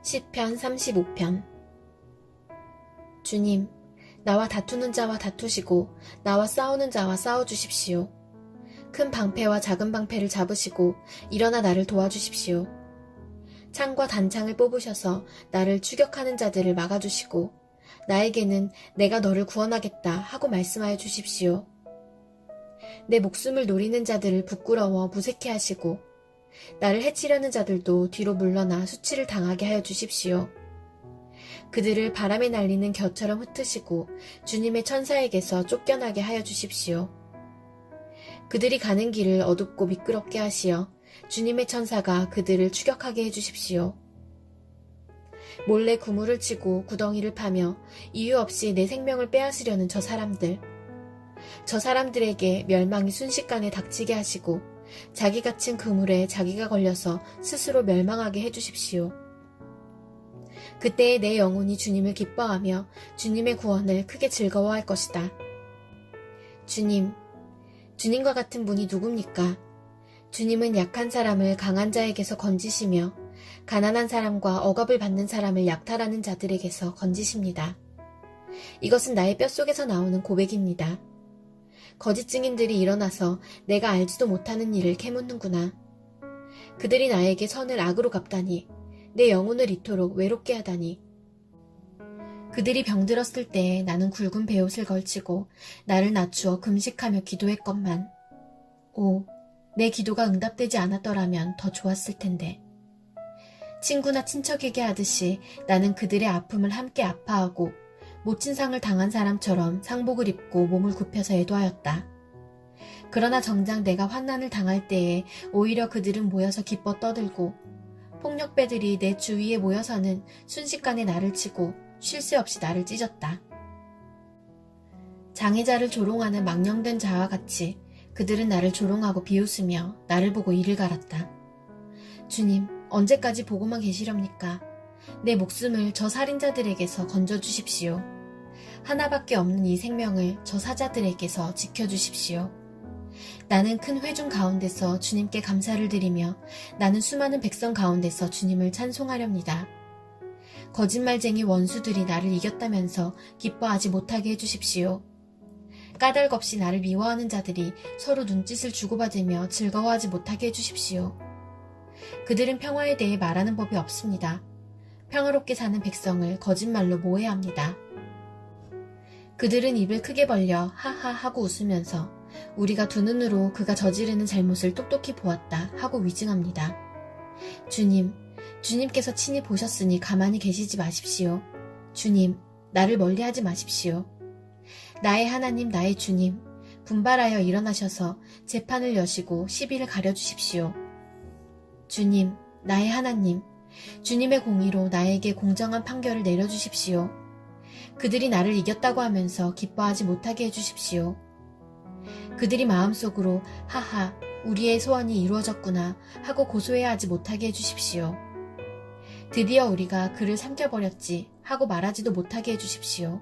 시편 35편. 주님, 나와 다투는 자와 다투시고 나와 싸우는 자와 싸워주십시오. 큰 방패와 작은 방패를 잡으시고 일어나 나를 도와주십시오. 창과 단창을 뽑으셔서 나를 추격하는 자들을 막아주시고 나에게는 내가 너를 구원하겠다 하고 말씀하여 주십시오. 내 목숨을 노리는 자들을 부끄러워 무색해 하시고 나를 해치려는 자들도 뒤로 물러나 수치를 당하게 하여 주십시오. 그들을 바람에 날리는 겨처럼 흩으시고 주님의 천사에게서 쫓겨나게 하여 주십시오. 그들이 가는 길을 어둡고 미끄럽게 하시어 주님의 천사가 그들을 추격하게 해 주십시오. 몰래 구물을 치고 구덩이를 파며 이유 없이 내 생명을 빼앗으려는 저 사람들에게 멸망이 순식간에 닥치게 하시고 자기 갇힌 그물에 자기가 걸려서 스스로 멸망하게 해주십시오. 그때에 내 영혼이 주님을 기뻐하며 주님의 구원을 크게 즐거워할 것이다. 주님과 같은 분이 누굽니까? 주님은 약한 사람을 강한 자에게서 건지시며 가난한 사람과 억압을 받는 사람을 약탈하는 자들에게서 건지십니다. 이것은 나의 뼛속에서 나오는 고백입니다. 거짓 증인들이 일어나서 내가 알지도 못하는 일을 캐묻는구나. 그들이 나에게 선을 악으로 갚다니, 내 영혼을 이토록 외롭게 하다니. 그들이 병들었을 때에 나는 굵은 베옷을 걸치고 나를 낮추어 금식하며 기도했건만. 오, 내 기도가 응답되지 않았더라면 더 좋았을 텐데. 친구나 친척에게 하듯이 나는 그들의 아픔을 함께 아파하고 모친 상을 당한 사람처럼 상복을 입고 몸을 굽혀서 애도하였다. 그러나 정작 내가 환난을 당할 때에 오히려 그들은 모여서 기뻐 떠들고 폭력배들이 내 주위에 모여서는 순식간에 나를 치고 쉴 새 없이 나를 찢었다. 장애자를 조롱하는 망령된 자와 같이 그들은 나를 조롱하고 비웃으며 나를 보고 이를 갈았다. 주님, 언제까지 보고만 계시렵니까? 내 목숨을 저 살인자들에게서 건져주십시오. 하나밖에 없는 이 생명을 저 사자들에게서 지켜주십시오. 나는 큰 회중 가운데서 주님께 감사를 드리며 나는 수많은 백성 가운데서 주님을 찬송하렵니다. 거짓말쟁이 원수들이 나를 이겼다면서 기뻐하지 못하게 해주십시오. 까닭 없이 나를 미워하는 자들이 서로 눈짓을 주고받으며 즐거워하지 못하게 해주십시오. 그들은 평화에 대해 말하는 법이 없습니다. 평화롭게 사는 백성을 거짓말로 모해합니다. 그들은 입을 크게 벌려 하하 하고 웃으면서 우리가 두 눈으로 그가 저지르는 잘못을 똑똑히 보았다 하고 위증합니다. 주님께서 친히 보셨으니 가만히 계시지 마십시오. 주님, 나를 멀리하지 마십시오. 나의 하나님, 나의 주님, 분발하여 일어나셔서 재판을 여시고 시비를 가려주십시오. 주님, 나의 하나님, 주님의 공의로 나에게 공정한 판결을 내려주십시오. 그들이 나를 이겼다고 하면서 기뻐하지 못하게 해주십시오. 그들이 마음속으로 하하, 우리의 소원이 이루어졌구나 하고 고소해하지 못하게 해주십시오. 드디어 우리가 그를 삼켜버렸지 하고 말하지도 못하게 해주십시오.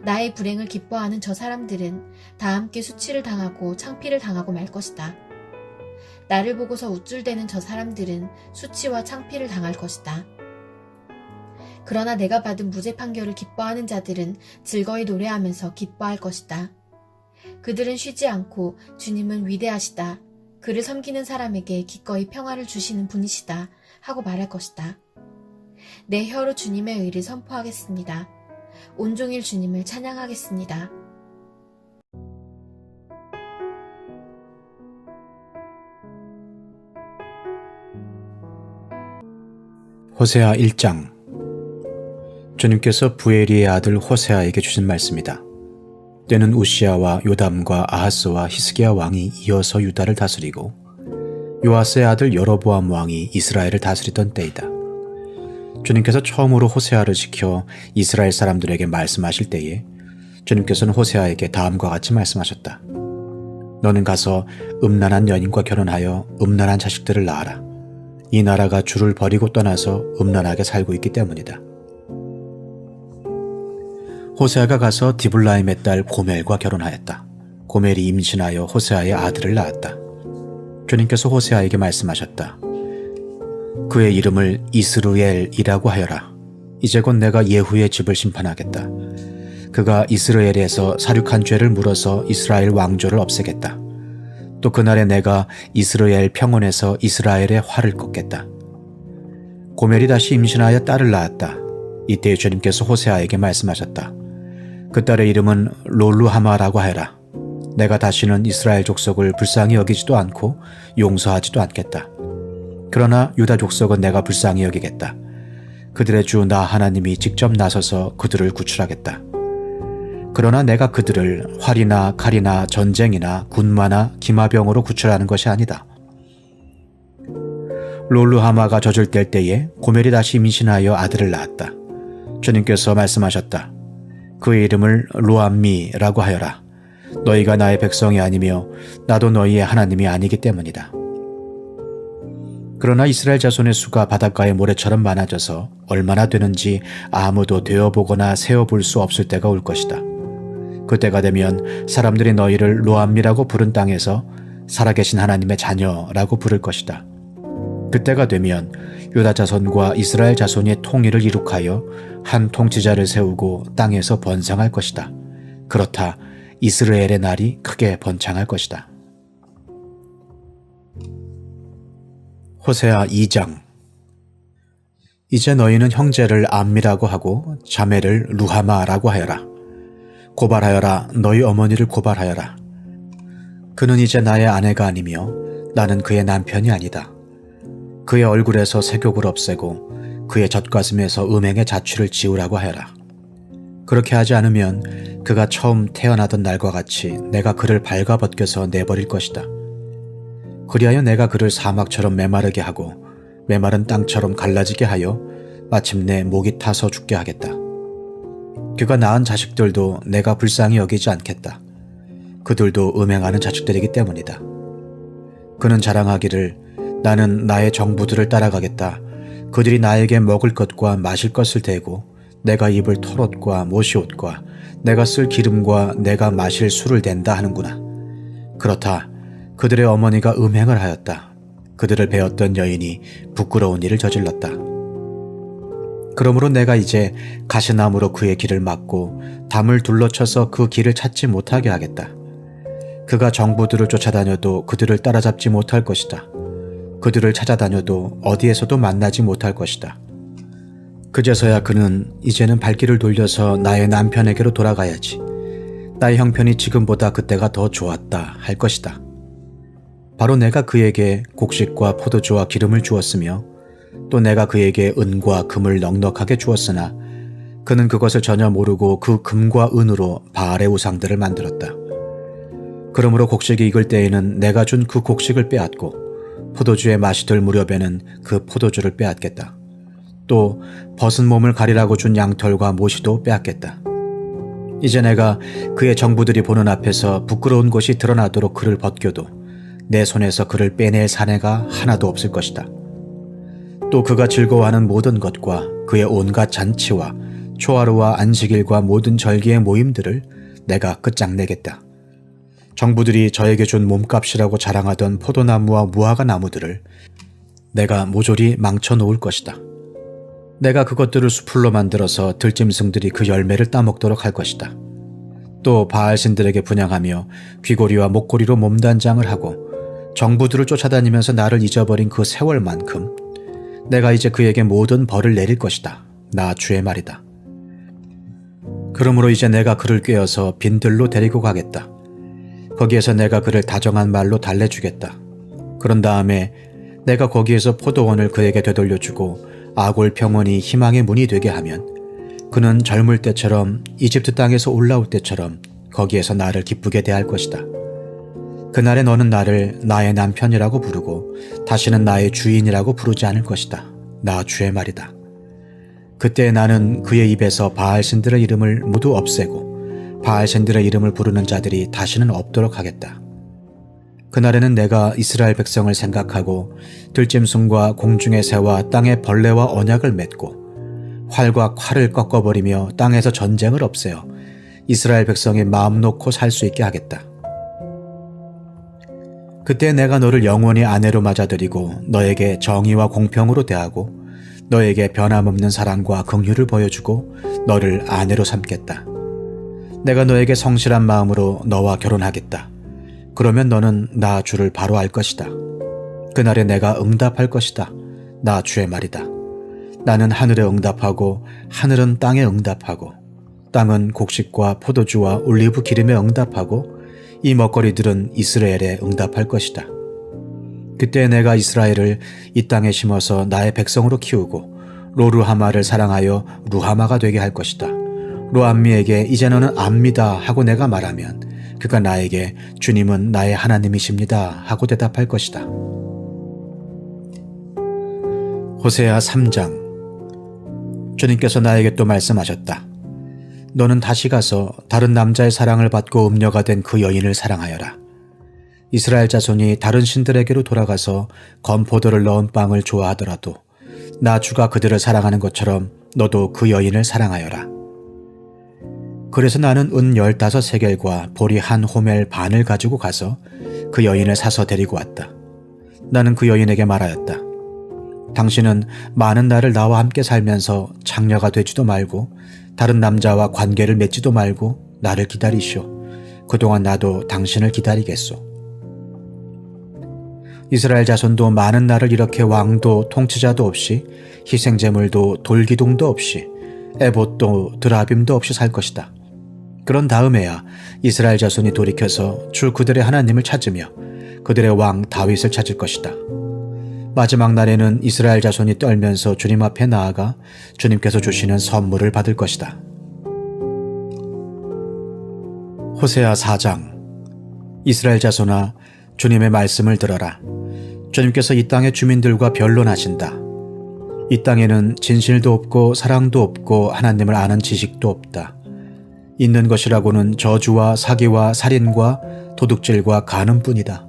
나의 불행을 기뻐하는 저 사람들은 다 함께 수치를 당하고 창피를 당하고 말 것이다. 나를 보고서 우쭐대는 저 사람들은 수치와 창피를 당할 것이다. 그러나 내가 받은 무죄 판결을 기뻐하는 자들은 즐거이 노래하면서 기뻐할 것이다. 그들은 쉬지 않고 주님은 위대하시다. 그를 섬기는 사람에게 기꺼이 평화를 주시는 분이시다 하고 말할 것이다. 내 혀로 주님의 의를 선포하겠습니다. 온종일 주님을 찬양하겠습니다. 호세아 1장. 주님께서 부에리의 아들 호세아에게 주신 말씀이다. 때는 우시아와 요담과 아하스와 히스기야 왕이 이어서 유다를 다스리고 요아스의 아들 여로보암 왕이 이스라엘을 다스리던 때이다. 주님께서 처음으로 호세아를 시켜 이스라엘 사람들에게 말씀하실 때에 주님께서는 호세아에게 다음과 같이 말씀하셨다. 너는 가서 음란한 여인과 결혼하여 음란한 자식들을 낳아라. 이 나라가 주를 버리고 떠나서 음란하게 살고 있기 때문이다. 호세아가 가서 디블라임의 딸 고멜과 결혼하였다. 고멜이 임신하여 호세아의 아들을 낳았다. 주님께서 호세아에게 말씀하셨다. 그의 이름을 이스루엘이라고 하여라. 이제 곧 내가 예후의 집을 심판하겠다. 그가 이스라엘에서 사륙한 죄를 물어서 이스라엘 왕조를 없애겠다. 또 그날에 내가 이스라엘 평원에서 이스라엘의 활을 꺾겠다. 고멜이 다시 임신하여 딸을 낳았다. 이때 주님께서 호세아에게 말씀하셨다. 그 딸의 이름은 롤루하마라고 하여라. 내가 다시는 이스라엘 족속을 불쌍히 여기지도 않고 용서하지도 않겠다. 그러나 유다 족속은 내가 불쌍히 여기겠다. 그들의 주 나 하나님이 직접 나서서 그들을 구출하겠다. 그러나 내가 그들을 활이나 칼이나 전쟁이나 군마나 기마병으로 구출하는 것이 아니다. 롤루하마가 젖을 때에 고멜이 다시 임신하여 아들을 낳았다. 주님께서 말씀하셨다. 그의 이름을 로암미라고 하여라. 너희가 나의 백성이 아니며 나도 너희의 하나님이 아니기 때문이다. 그러나 이스라엘 자손의 수가 바닷가의 모래처럼 많아져서 얼마나 되는지 아무도 되어보거나 세어볼 수 없을 때가 올 것이다. 그때가 되면 사람들이 너희를 로암미라고 부른 땅에서 살아계신 하나님의 자녀라고 부를 것이다. 그때가 되면 유다 자손과 이스라엘 자손이 통일을 이룩하여 한 통치자를 세우고 땅에서 번성할 것이다. 그렇다 이스라엘의 날이 크게 번창할 것이다. 호세아 2장. 이제 너희는 형제를 암미라고 하고 자매를 루하마라고 하여라. 고발하여라. 너희 어머니를 고발하여라. 그는 이제 나의 아내가 아니며 나는 그의 남편이 아니다. 그의 얼굴에서 색욕을 없애고 그의 젖가슴에서 음행의 자취를 지우라고 하여라. 그렇게 하지 않으면 그가 처음 태어나던 날과 같이 내가 그를 발가벗겨서 내버릴 것이다. 그리하여 내가 그를 사막처럼 메마르게 하고 메마른 땅처럼 갈라지게 하여 마침내 목이 타서 죽게 하겠다. 그가 낳은 자식들도 내가 불쌍히 여기지 않겠다. 그들도 음행하는 자식들이기 때문이다. 그는 자랑하기를 나는 나의 정부들을 따라가겠다. 그들이 나에게 먹을 것과 마실 것을 대고 내가 입을 털옷과 모시옷과 내가 쓸 기름과 내가 마실 술을 댄다 하는구나. 그렇다. 그들의 어머니가 음행을 하였다. 그들을 배웠던 여인이 부끄러운 일을 저질렀다. 그러므로 내가 이제 가시나무로 그의 길을 막고 담을 둘러쳐서 그 길을 찾지 못하게 하겠다. 그가 정부들을 쫓아다녀도 그들을 따라잡지 못할 것이다. 그들을 찾아다녀도 어디에서도 만나지 못할 것이다. 그제서야 그는 이제는 발길을 돌려서 나의 남편에게로 돌아가야지. 나의 형편이 지금보다 그때가 더 좋았다 할 것이다. 바로 내가 그에게 곡식과 포도주와 기름을 주었으며 또 내가 그에게 은과 금을 넉넉하게 주었으나 그는 그것을 전혀 모르고 그 금과 은으로 바알의 우상들을 만들었다. 그러므로 곡식이 익을 때에는 내가 준 그 곡식을 빼앗고 포도주의 맛이 들 무렵에는 그 포도주를 빼앗겠다. 또 벗은 몸을 가리라고 준 양털과 모시도 빼앗겠다. 이제 내가 그의 정부들이 보는 앞에서 부끄러운 것이 드러나도록 그를 벗겨도 내 손에서 그를 빼낼 사내가 하나도 없을 것이다. 또 그가 즐거워하는 모든 것과 그의 온갖 잔치와 초하루와 안식일과 모든 절기의 모임들을 내가 끝장내겠다. 정부들이 저에게 준 몸값이라고 자랑하던 포도나무와 무화과 나무들을 내가 모조리 망쳐놓을 것이다. 내가 그것들을 수풀로 만들어서 들짐승들이 그 열매를 따먹도록 할 것이다. 또 바알신들에게 분향하며 귀고리와 목고리로 몸단장을 하고 정부들을 쫓아다니면서 나를 잊어버린 그 세월만큼 내가 이제 그에게 모든 벌을 내릴 것이다. 나 주의 말이다. 그러므로 이제 내가 그를 꿰어서 빈들로 데리고 가겠다. 거기에서 내가 그를 다정한 말로 달래주겠다. 그런 다음에 내가 거기에서 포도원을 그에게 되돌려주고 아골 평원이 희망의 문이 되게 하면 그는 젊을 때처럼 이집트 땅에서 올라올 때처럼 거기에서 나를 기쁘게 대할 것이다. 그날에 너는 나를 나의 남편이라고 부르고 다시는 나의 주인이라고 부르지 않을 것이다. 나 주의 말이다. 그때 나는 그의 입에서 바알신들의 이름을 모두 없애고 바알신들의 이름을 부르는 자들이 다시는 없도록 하겠다. 그날에는 내가 이스라엘 백성을 생각하고 들짐승과 공중의 새와 땅의 벌레와 언약을 맺고 활과 칼을 꺾어버리며 땅에서 전쟁을 없애어 이스라엘 백성이 마음 놓고 살 수 있게 하겠다. 그때 내가 너를 영원히 아내로 맞아들이고 너에게 정의와 공평으로 대하고 너에게 변함없는 사랑과 긍휼을 보여주고 너를 아내로 삼겠다. 내가 너에게 성실한 마음으로 너와 결혼하겠다. 그러면 너는 나 주를 바로 알 것이다. 그날에 내가 응답할 것이다. 나 주의 말이다. 나는 하늘에 응답하고 하늘은 땅에 응답하고 땅은 곡식과 포도주와 올리브 기름에 응답하고 이 먹거리들은 이스라엘에 응답할 것이다. 그때 내가 이스라엘을 이 땅에 심어서 나의 백성으로 키우고 로르하마를 사랑하여 루하마가 되게 할 것이다. 로암미에게 이제 너는 압니다 하고 내가 말하면 그가 나에게 주님은 나의 하나님이십니다 하고 대답할 것이다. 호세아 3장. 주님께서 나에게 또 말씀하셨다. 너는 다시 가서 다른 남자의 사랑을 받고 음녀가 된 그 여인을 사랑하여라. 이스라엘 자손이 다른 신들에게로 돌아가서 건포도를 넣은 빵을 좋아하더라도 나 주가 그들을 사랑하는 것처럼 너도 그 여인을 사랑하여라. 그래서 나는 은 15세겔과 보리 한 호멜 반을 가지고 가서 그 여인을 사서 데리고 왔다. 나는 그 여인에게 말하였다. 당신은 많은 날을 나와 함께 살면서 장녀가 되지도 말고 다른 남자와 관계를 맺지도 말고 나를 기다리시오. 그동안 나도 당신을 기다리겠소. 이스라엘 자손도 많은 날을 이렇게 왕도 통치자도 없이 희생제물도 돌기둥도 없이 에봇도 드라빔도 없이 살 것이다. 그런 다음에야 이스라엘 자손이 돌이켜서 주 그들의 하나님을 찾으며 그들의 왕 다윗을 찾을 것이다. 마지막 날에는 이스라엘 자손이 떨면서 주님 앞에 나아가 주님께서 주시는 선물을 받을 것이다. 호세아 4장. 이스라엘 자손아, 주님의 말씀을 들어라. 주님께서 이 땅의 주민들과 변론하신다. 이 땅에는 진실도 없고 사랑도 없고 하나님을 아는 지식도 없다. 있는 것이라고는 저주와 사기와 살인과 도둑질과 간음뿐이다.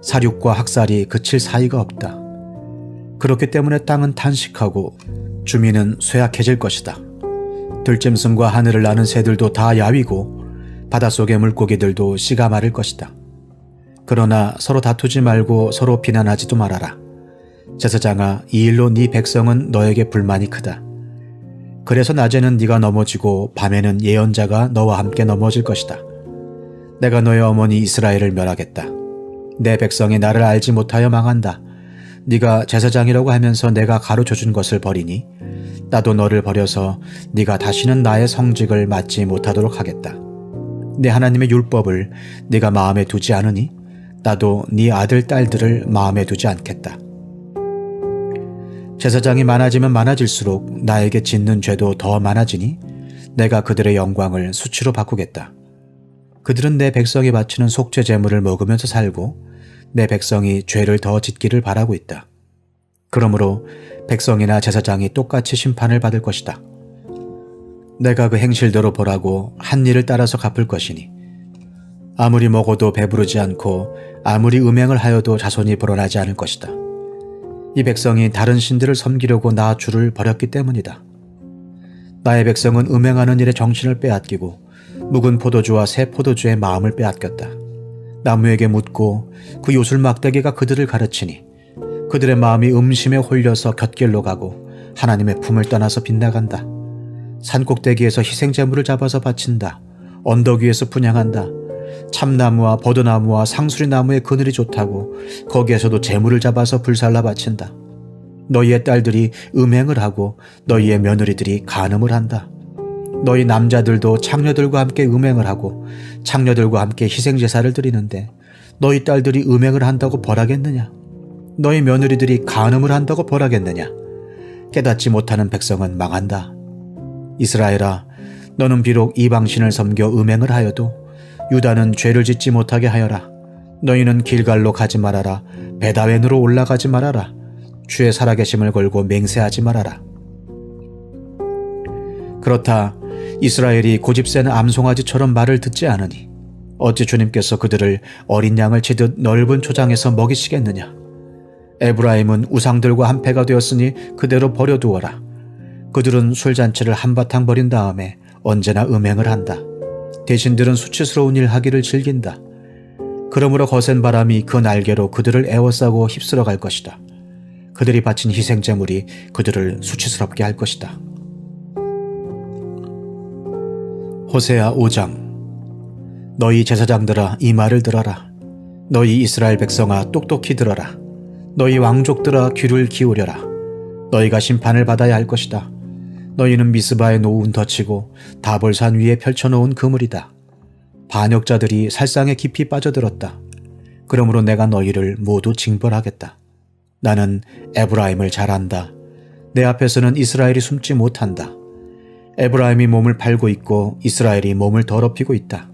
사륙과 학살이 그칠 사이가 없다. 그렇기 때문에 땅은 탄식하고 주민은 쇠약해질 것이다. 들짐승과 하늘을 나는 새들도 다 야위고 바닷속의 물고기들도 씨가 마를 것이다. 그러나 서로 다투지 말고 서로 비난하지도 말아라. 제사장아, 이 일로 네 백성은 너에게 불만이 크다. 그래서 낮에는 네가 넘어지고 밤에는 예언자가 너와 함께 넘어질 것이다. 내가 너의 어머니 이스라엘을 멸하겠다. 내 백성이 나를 알지 못하여 망한다. 네가 제사장이라고 하면서 내가 가르쳐준 것을 버리니 나도 너를 버려서 네가 다시는 나의 성직을 맡지 못하도록 하겠다. 내 하나님의 율법을 네가 마음에 두지 않으니 나도 네 아들 딸들을 마음에 두지 않겠다. 제사장이 많아지면 많아질수록 나에게 짓는 죄도 더 많아지니 내가 그들의 영광을 수치로 바꾸겠다. 그들은 내 백성이 바치는 속죄 제물을 먹으면서 살고 내 백성이 죄를 더 짓기를 바라고 있다. 그러므로 백성이나 제사장이 똑같이 심판을 받을 것이다. 내가 그 행실대로 보라고 한 일을 따라서 갚을 것이니 아무리 먹어도 배부르지 않고 아무리 음행을 하여도 자손이 불어나지 않을 것이다. 이 백성이 다른 신들을 섬기려고 나 주를 버렸기 때문이다. 나의 백성은 음행하는 일에 정신을 빼앗기고 묵은 포도주와 새 포도주의 마음을 빼앗겼다. 나무에게 묻고 그 요술 막대기가 그들을 가르치니 그들의 마음이 음심에 홀려서 곁길로 가고 하나님의 품을 떠나서 빗나간다. 산꼭대기에서 희생제물을 잡아서 바친다. 언덕 위에서 분향한다. 참나무와 버드나무와 상수리나무의 그늘이 좋다고 거기에서도 제물을 잡아서 불살라 바친다. 너희의 딸들이 음행을 하고 너희의 며느리들이 간음을 한다. 너희 남자들도 창녀들과 함께 음행을 하고 창녀들과 함께 희생제사를 드리는데 너희 딸들이 음행을 한다고 벌하겠느냐? 너희 며느리들이 간음을 한다고 벌하겠느냐? 깨닫지 못하는 백성은 망한다. 이스라엘아, 너는 비록 이방신을 섬겨 음행을 하여도 유다는 죄를 짓지 못하게 하여라. 너희는 길갈로 가지 말아라. 베다웬으로 올라가지 말아라. 주의 살아계심을 걸고 맹세하지 말아라. 그렇다. 이스라엘이 고집센 암송아지처럼 말을 듣지 않으니 어찌 주님께서 그들을 어린 양을 치듯 넓은 초장에서 먹이시겠느냐? 에브라임은 우상들과 한패가 되었으니 그대로 버려두어라. 그들은 술잔치를 한바탕 버린 다음에 언제나 음행을 한다. 대신들은 수치스러운 일 하기를 즐긴다. 그러므로 거센 바람이 그 날개로 그들을 에워싸고 휩쓸어 갈 것이다. 그들이 바친 희생제물이 그들을 수치스럽게 할 것이다. 호세아 5장. 너희 제사장들아 이 말을 들어라. 너희 이스라엘 백성아 똑똑히 들어라. 너희 왕족들아 귀를 기울여라. 너희가 심판을 받아야 할 것이다. 너희는 미스바에 놓은 덫이고 다볼산 위에 펼쳐놓은 그물이다. 반역자들이 살상에 깊이 빠져들었다. 그러므로 내가 너희를 모두 징벌하겠다. 나는 에브라임을 잘 안다. 내 앞에서는 이스라엘이 숨지 못한다. 에브라임이 몸을 팔고 있고 이스라엘이 몸을 더럽히고 있다.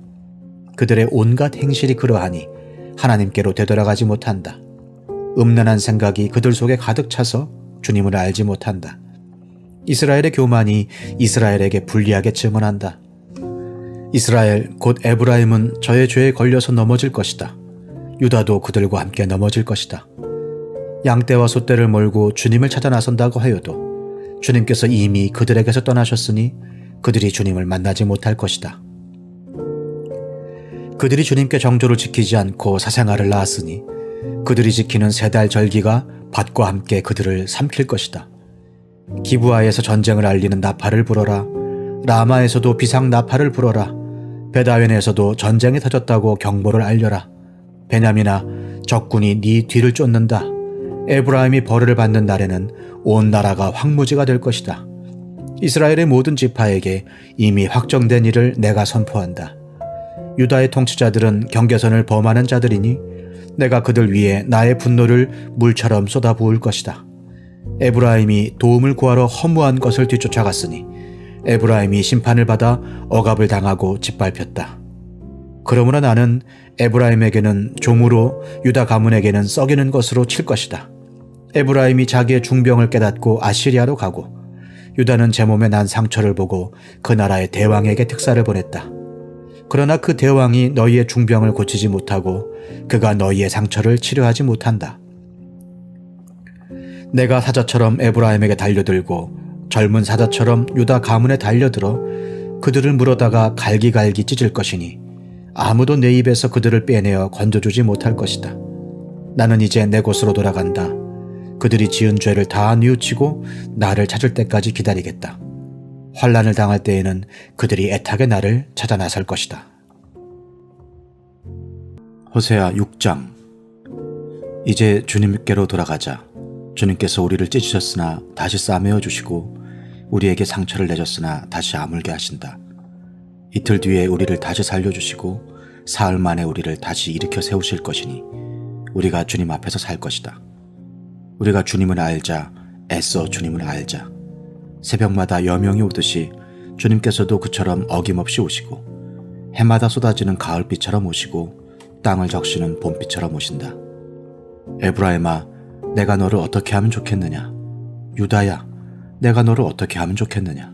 그들의 온갖 행실이 그러하니 하나님께로 되돌아가지 못한다. 음란한 생각이 그들 속에 가득 차서 주님을 알지 못한다. 이스라엘의 교만이 이스라엘에게 불리하게 증언한다. 이스라엘 곧 에브라임은 저의 죄에 걸려서 넘어질 것이다. 유다도 그들과 함께 넘어질 것이다. 양떼와 소떼를 몰고 주님을 찾아 나선다고 하여도 주님께서 이미 그들에게서 떠나셨으니 그들이 주님을 만나지 못할 것이다. 그들이 주님께 정조를 지키지 않고 사생아를 낳았으니 그들이 지키는 세 달 절기가 밭과 함께 그들을 삼킬 것이다. 기브아에서 전쟁을 알리는 나팔을 불어라. 라마에서도 비상 나팔을 불어라. 베다웬에서도 전쟁이 터졌다고 경보를 알려라. 베냐민아, 적군이 네 뒤를 쫓는다. 에브라임이 벌을 받는 날에는 온 나라가 황무지가 될 것이다. 이스라엘의 모든 지파에게 이미 확정된 일을 내가 선포한다. 유다의 통치자들은 경계선을 범하는 자들이니 내가 그들 위에 나의 분노를 물처럼 쏟아부을 것이다. 에브라임이 도움을 구하러 허무한 것을 뒤쫓아갔으니 에브라임이 심판을 받아 억압을 당하고 짓밟혔다. 그러므로 나는 에브라임에게는 종으로 유다 가문에게는 썩이는 것으로 칠 것이다. 에브라임이 자기의 중병을 깨닫고 아시리아로 가고 유다는 제 몸에 난 상처를 보고 그 나라의 대왕에게 특사를 보냈다. 그러나 그 대왕이 너희의 중병을 고치지 못하고 그가 너희의 상처를 치료하지 못한다. 내가 사자처럼 에브라임에게 달려들고 젊은 사자처럼 유다 가문에 달려들어 그들을 물어다가 갈기갈기 찢을 것이니 아무도 내 입에서 그들을 빼내어 건져주지 못할 것이다. 나는 이제 내 곳으로 돌아간다. 그들이 지은 죄를 다 뉘우치고 나를 찾을 때까지 기다리겠다. 환난을 당할 때에는 그들이 애타게 나를 찾아 나설 것이다. 호세아 6장. 이제 주님께로 돌아가자. 주님께서 우리를 찢으셨으나 다시 싸매어 주시고 우리에게 상처를 내셨으나 다시 아물게 하신다. 이틀 뒤에 우리를 다시 살려주시고 사흘 만에 우리를 다시 일으켜 세우실 것이니 우리가 주님 앞에서 살 것이다. 우리가 주님을 알자. 애써 주님을 알자. 새벽마다 여명이 오듯이 주님께서도 그처럼 어김없이 오시고 해마다 쏟아지는 가을비처럼 오시고 땅을 적시는 봄비처럼 오신다. 에브라임아, 내가 너를 어떻게 하면 좋겠느냐? 유다야, 내가 너를 어떻게 하면 좋겠느냐?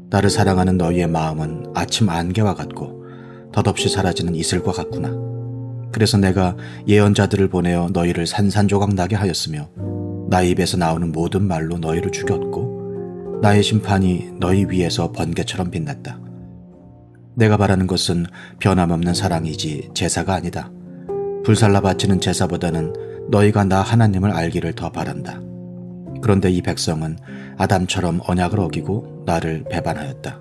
나를 사랑하는 너희의 마음은 아침 안개와 같고 덧없이 사라지는 이슬과 같구나. 그래서 내가 예언자들을 보내어 너희를 산산조각 나게 하였으며 나의 입에서 나오는 모든 말로 너희를 죽였고 나의 심판이 너희 위에서 번개처럼 빛났다. 내가 바라는 것은 변함없는 사랑이지 제사가 아니다. 불살라 바치는 제사보다는 너희가 나 하나님을 알기를 더 바란다. 그런데 이 백성은 아담처럼 언약을 어기고 나를 배반하였다.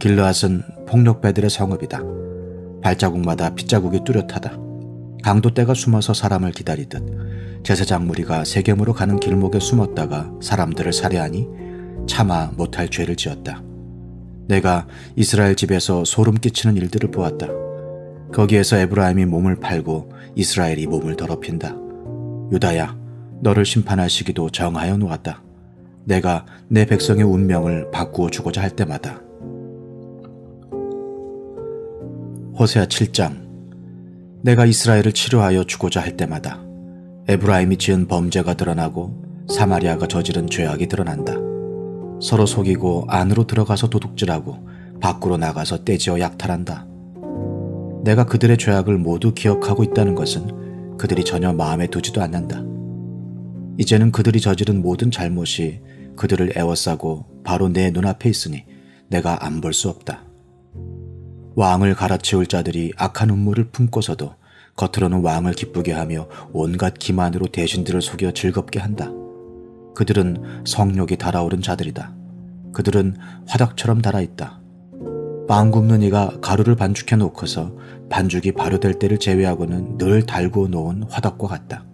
길르앗은 폭력배들의 성읍이다. 발자국마다 핏자국이 뚜렷하다. 강도떼가 숨어서 사람을 기다리듯 제사장 무리가 세겜으로 가는 길목에 숨었다가 사람들을 살해하니 차마 못할 죄를 지었다. 내가 이스라엘 집에서 소름 끼치는 일들을 보았다. 거기에서 에브라임이 몸을 팔고 이스라엘이 몸을 더럽힌다. 유다야, 너를 심판할 시기도 정하여 놓았다. 내가 내 백성의 운명을 바꾸어 주고자 할 때마다. 호세아 7장. 내가 이스라엘을 치료하여 주고자 할 때마다 에브라임이 지은 범죄가 드러나고 사마리아가 저지른 죄악이 드러난다. 서로 속이고 안으로 들어가서 도둑질하고 밖으로 나가서 떼지어 약탈한다. 내가 그들의 죄악을 모두 기억하고 있다는 것은 그들이 전혀 마음에 두지도 않는다. 이제는 그들이 저지른 모든 잘못이 그들을 에워싸고 바로 내 눈앞에 있으니 내가 안 볼 수 없다. 왕을 갈아치울 자들이 악한 음모를 품고서도 겉으로는 왕을 기쁘게 하며 온갖 기만으로 대신들을 속여 즐겁게 한다. 그들은 성욕이 달아오른 자들이다. 그들은 화덕처럼 달아있다. 빵 굽는 이가 가루를 반죽해 놓고서 반죽이 발효될 때를 제외하고는 늘 달고 놓은 화덕과 같다.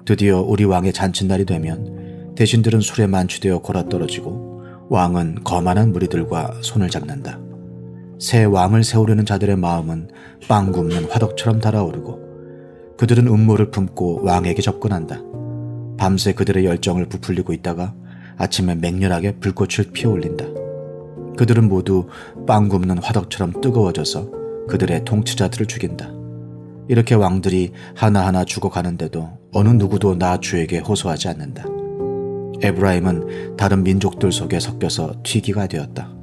드디어 우리 왕의 잔칫날이 되면 대신들은 술에 만취되어 골아떨어지고 왕은 거만한 무리들과 손을 잡는다. 새 왕을 세우려는 자들의 마음은 빵 굽는 화덕처럼 달아오르고 그들은 음모를 품고 왕에게 접근한다. 밤새 그들의 열정을 부풀리고 있다가 아침에 맹렬하게 불꽃을 피워올린다. 그들은 모두 빵 굽는 화덕처럼 뜨거워져서 그들의 통치자들을 죽인다. 이렇게 왕들이 하나하나 죽어가는데도 어느 누구도 나 주에게 호소하지 않는다. 에브라임은 다른 민족들 속에 섞여서 튀기가 되었다.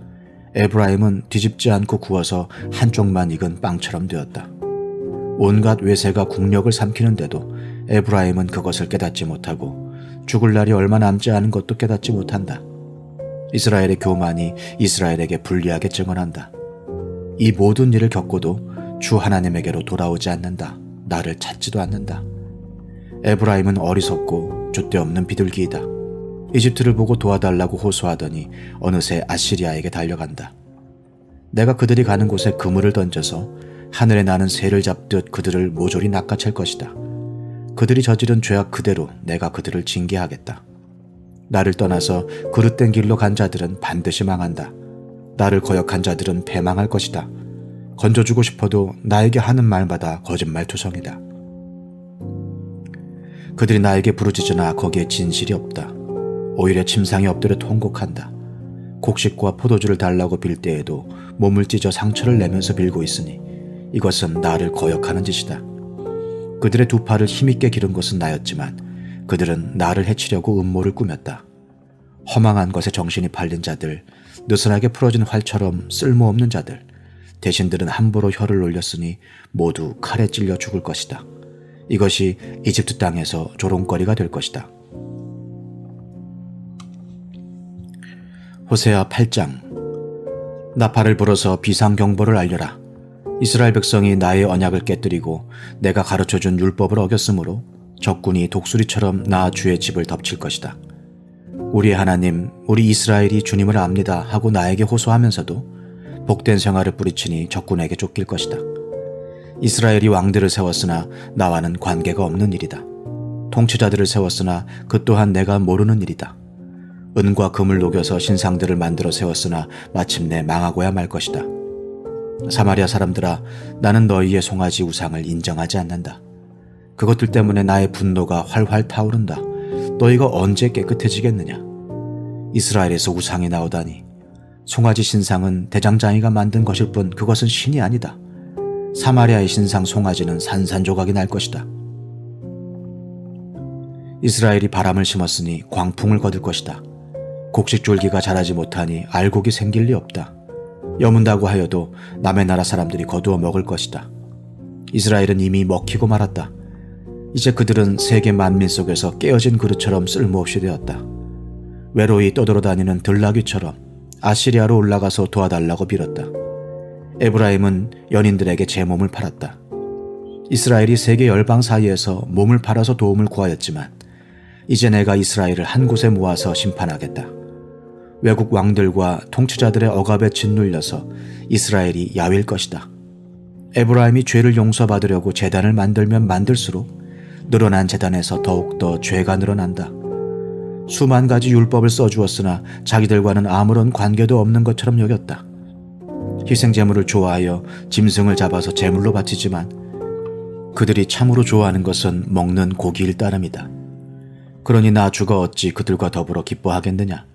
에브라임은 뒤집지 않고 구워서 한쪽만 익은 빵처럼 되었다. 온갖 외세가 국력을 삼키는데도 에브라임은 그것을 깨닫지 못하고 죽을 날이 얼마 남지 않은 것도 깨닫지 못한다. 이스라엘의 교만이 이스라엘에게 불리하게 증언한다. 이 모든 일을 겪고도 주 하나님에게로 돌아오지 않는다. 나를 찾지도 않는다. 에브라임은 어리석고 줏대없는 비둘기이다. 이집트를 보고 도와달라고 호소하더니 어느새 아시리아에게 달려간다. 내가 그들이 가는 곳에 그물을 던져서 하늘에 나는 새를 잡듯 그들을 모조리 낚아챌 것이다. 그들이 저지른 죄악 그대로 내가 그들을 징계하겠다. 나를 떠나서 그릇된 길로 간 자들은 반드시 망한다. 나를 거역한 자들은 패망할 것이다. 건져주고 싶어도 나에게 하는 말마다 거짓말투성이다. 그들이 나에게 부르짖으나 거기에 진실이 없다. 오히려 침상에 엎드려 통곡한다. 곡식과 포도주를 달라고 빌 때에도 몸을 찢어 상처를 내면서 빌고 있으니 이것은 나를 거역하는 짓이다. 그들의 두 팔을 힘있게 기른 것은 나였지만 그들은 나를 해치려고 음모를 꾸몄다. 허망한 것에 정신이 팔린 자들, 느슨하게 풀어진 활처럼 쓸모없는 자들, 대신들은 함부로 혀를 놀렸으니 모두 칼에 찔려 죽을 것이다. 이것이 이집트 땅에서 조롱거리가 될 것이다. 호세아 8장. 나팔을 불어서 비상경보를 알려라. 이스라엘 백성이 나의 언약을 깨뜨리고 내가 가르쳐준 율법을 어겼으므로 적군이 독수리처럼 나 주의 집을 덮칠 것이다. 우리의 하나님, 우리 이스라엘이 주님을 압니다 하고 나에게 호소하면서도 복된 생활을 뿌리치니 적군에게 쫓길 것이다. 이스라엘이 왕들을 세웠으나 나와는 관계가 없는 일이다. 통치자들을 세웠으나 그 또한 내가 모르는 일이다. 은과 금을 녹여서 신상들을 만들어 세웠으나 마침내 망하고야 말 것이다. 사마리아 사람들아, 나는 너희의 송아지 우상을 인정하지 않는다. 그것들 때문에 나의 분노가 활활 타오른다. 너희가 언제 깨끗해지겠느냐? 이스라엘에서 우상이 나오다니. 송아지 신상은 대장장이가 만든 것일 뿐 그것은 신이 아니다. 사마리아의 신상 송아지는 산산조각이 날 것이다. 이스라엘이 바람을 심었으니 광풍을 거둘 것이다. 곡식줄기가 자라지 못하니 알곡이 생길 리 없다. 여문다고 하여도 남의 나라 사람들이 거두어 먹을 것이다. 이스라엘은 이미 먹히고 말았다. 이제 그들은 세계 만민 속에서 깨어진 그릇처럼 쓸모없이 되었다. 외로이 떠돌아다니는 들나귀처럼 아시리아로 올라가서 도와달라고 빌었다. 에브라임은 연인들에게 제 몸을 팔았다. 이스라엘이 세계 열방 사이에서 몸을 팔아서 도움을 구하였지만 이제 내가 이스라엘을 한 곳에 모아서 심판하겠다. 외국 왕들과 통치자들의 억압에 짓눌려서 이스라엘이 야윌 것이다. 에브라임이 죄를 용서받으려고 제단을 만들면 만들수록 늘어난 제단에서 더욱더 죄가 늘어난다. 수만 가지 율법을 써주었으나 자기들과는 아무런 관계도 없는 것처럼 여겼다. 희생제물을 좋아하여 짐승을 잡아서 제물로 바치지만 그들이 참으로 좋아하는 것은 먹는 고기일 따름이다. 그러니 나 주가 어찌 그들과 더불어 기뻐하겠느냐.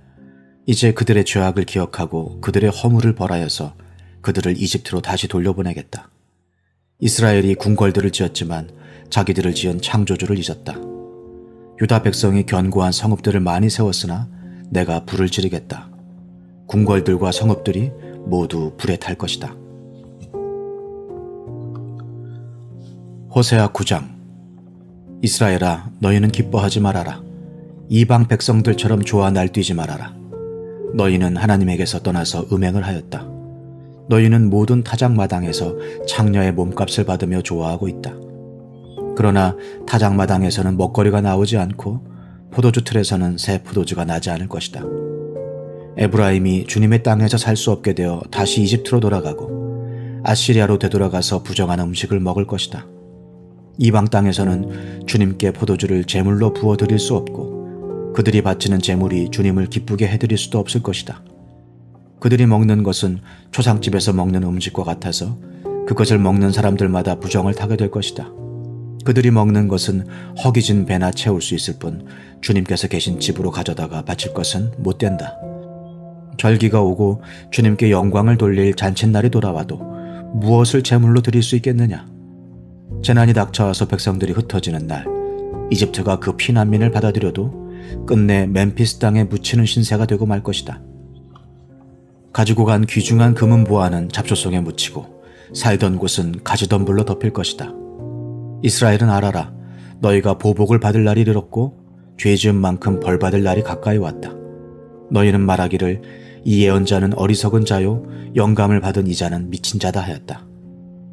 이제 그들의 죄악을 기억하고 그들의 허물을 벌하여서 그들을 이집트로 다시 돌려보내겠다. 이스라엘이 궁궐들을 지었지만 자기들을 지은 창조주를 잊었다. 유다 백성이 견고한 성읍들을 많이 세웠으나 내가 불을 지르겠다. 궁궐들과 성읍들이 모두 불에 탈 것이다. 호세아 9장. 이스라엘아, 너희는 기뻐하지 말아라. 이방 백성들처럼 좋아 날뛰지 말아라. 너희는 하나님에게서 떠나서 음행을 하였다. 너희는 모든 타작마당에서 창녀의 몸값을 받으며 좋아하고 있다. 그러나 타작마당에서는 먹거리가 나오지 않고 포도주 틀에서는 새 포도주가 나지 않을 것이다. 에브라임이 주님의 땅에서 살 수 없게 되어 다시 이집트로 돌아가고 아시리아로 되돌아가서 부정한 음식을 먹을 것이다. 이방 땅에서는 주님께 포도주를 제물로 부어드릴 수 없고 그들이 바치는 제물이 주님을 기쁘게 해드릴 수도 없을 것이다. 그들이 먹는 것은 초상집에서 먹는 음식과 같아서 그것을 먹는 사람들마다 부정을 타게 될 것이다. 그들이 먹는 것은 허기진 배나 채울 수 있을 뿐 주님께서 계신 집으로 가져다가 바칠 것은 못 된다. 절기가 오고 주님께 영광을 돌릴 잔칫날이 돌아와도 무엇을 제물로 드릴 수 있겠느냐? 재난이 닥쳐와서 백성들이 흩어지는 날, 이집트가 그 피난민을 받아들여도 끝내 멤피스 땅에 묻히는 신세가 되고 말 것이다. 가지고 간 귀중한 금은 보화는 잡초송에 묻히고 살던 곳은 가지덤불로 덮일 것이다. 이스라엘은 알아라. 너희가 보복을 받을 날이 이르렀고 죄 지은 만큼 벌 받을 날이 가까이 왔다. 너희는 말하기를 이 예언자는 어리석은 자요 영감을 받은 이자는 미친 자다 하였다.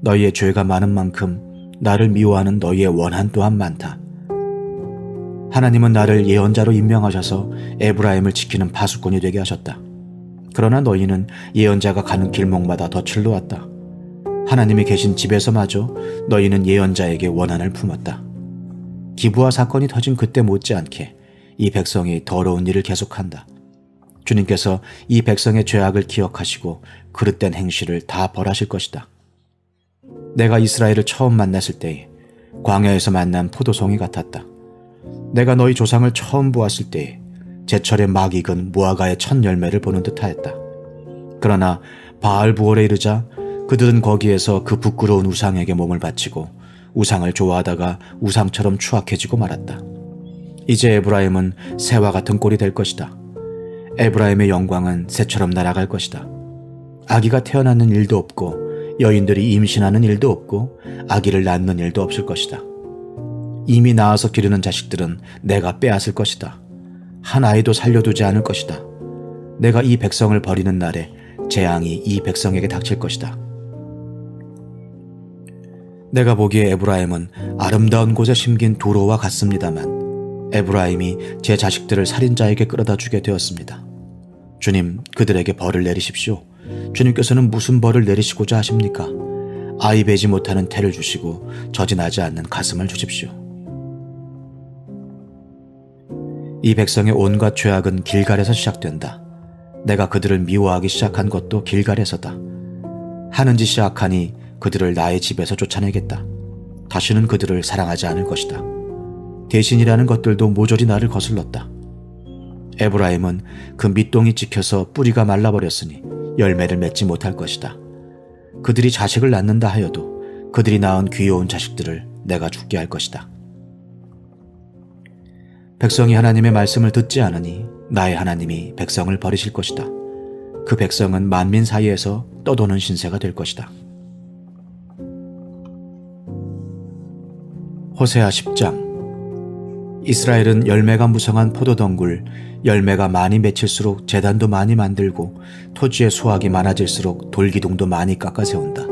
너희의 죄가 많은 만큼 나를 미워하는 너희의 원한 또한 많다. 하나님은 나를 예언자로 임명하셔서 에브라임을 지키는 파수꾼이 되게 하셨다. 그러나 너희는 예언자가 가는 길목마다 덫을 놓았다. 하나님이 계신 집에서마저 너희는 예언자에게 원한을 품었다. 기부와 사건이 터진 그때 못지않게 이 백성이 더러운 일을 계속한다. 주님께서 이 백성의 죄악을 기억하시고 그릇된 행실을 다 벌하실 것이다. 내가 이스라엘을 처음 만났을 때에 광야에서 만난 포도송이 같았다. 내가 너희 조상을 처음 보았을 때에 제철에 막 익은 무화과의 첫 열매를 보는 듯하였다. 그러나 바알부올에 이르자 그들은 거기에서 그 부끄러운 우상에게 몸을 바치고 우상을 좋아하다가 우상처럼 추악해지고 말았다. 이제 에브라임은 새와 같은 꼴이 될 것이다. 에브라임의 영광은 새처럼 날아갈 것이다. 아기가 태어나는 일도 없고 여인들이 임신하는 일도 없고 아기를 낳는 일도 없을 것이다. 이미 낳아서 기르는 자식들은 내가 빼앗을 것이다. 한 아이도 살려두지 않을 것이다. 내가 이 백성을 버리는 날에 재앙이 이 백성에게 닥칠 것이다. 내가 보기에 에브라임은 아름다운 곳에 심긴 도로와 같습니다만 에브라임이 제 자식들을 살인자에게 끌어다 주게 되었습니다. 주님, 그들에게 벌을 내리십시오. 주님께서는 무슨 벌을 내리시고자 하십니까? 아이 베지 못하는 태를 주시고 저진하지 않는 가슴을 주십시오. 이 백성의 온갖 죄악은 길갈에서 시작된다. 내가 그들을 미워하기 시작한 것도 길갈에서다. 하는 짓이 악하니 그들을 나의 집에서 쫓아내겠다. 다시는 그들을 사랑하지 않을 것이다. 대신이라는 것들도 모조리 나를 거슬렀다. 에브라임은 그 밑동이 찍혀서 뿌리가 말라버렸으니 열매를 맺지 못할 것이다. 그들이 자식을 낳는다 하여도 그들이 낳은 귀여운 자식들을 내가 죽게 할 것이다. 백성이 하나님의 말씀을 듣지 않으니 나의 하나님이 백성을 버리실 것이다. 그 백성은 만민 사이에서 떠도는 신세가 될 것이다. 호세아 10장. 이스라엘은 열매가 무성한 포도덩굴, 열매가 많이 맺힐수록 제단도 많이 만들고 토지의 수확이 많아질수록 돌기둥도 많이 깎아 세운다.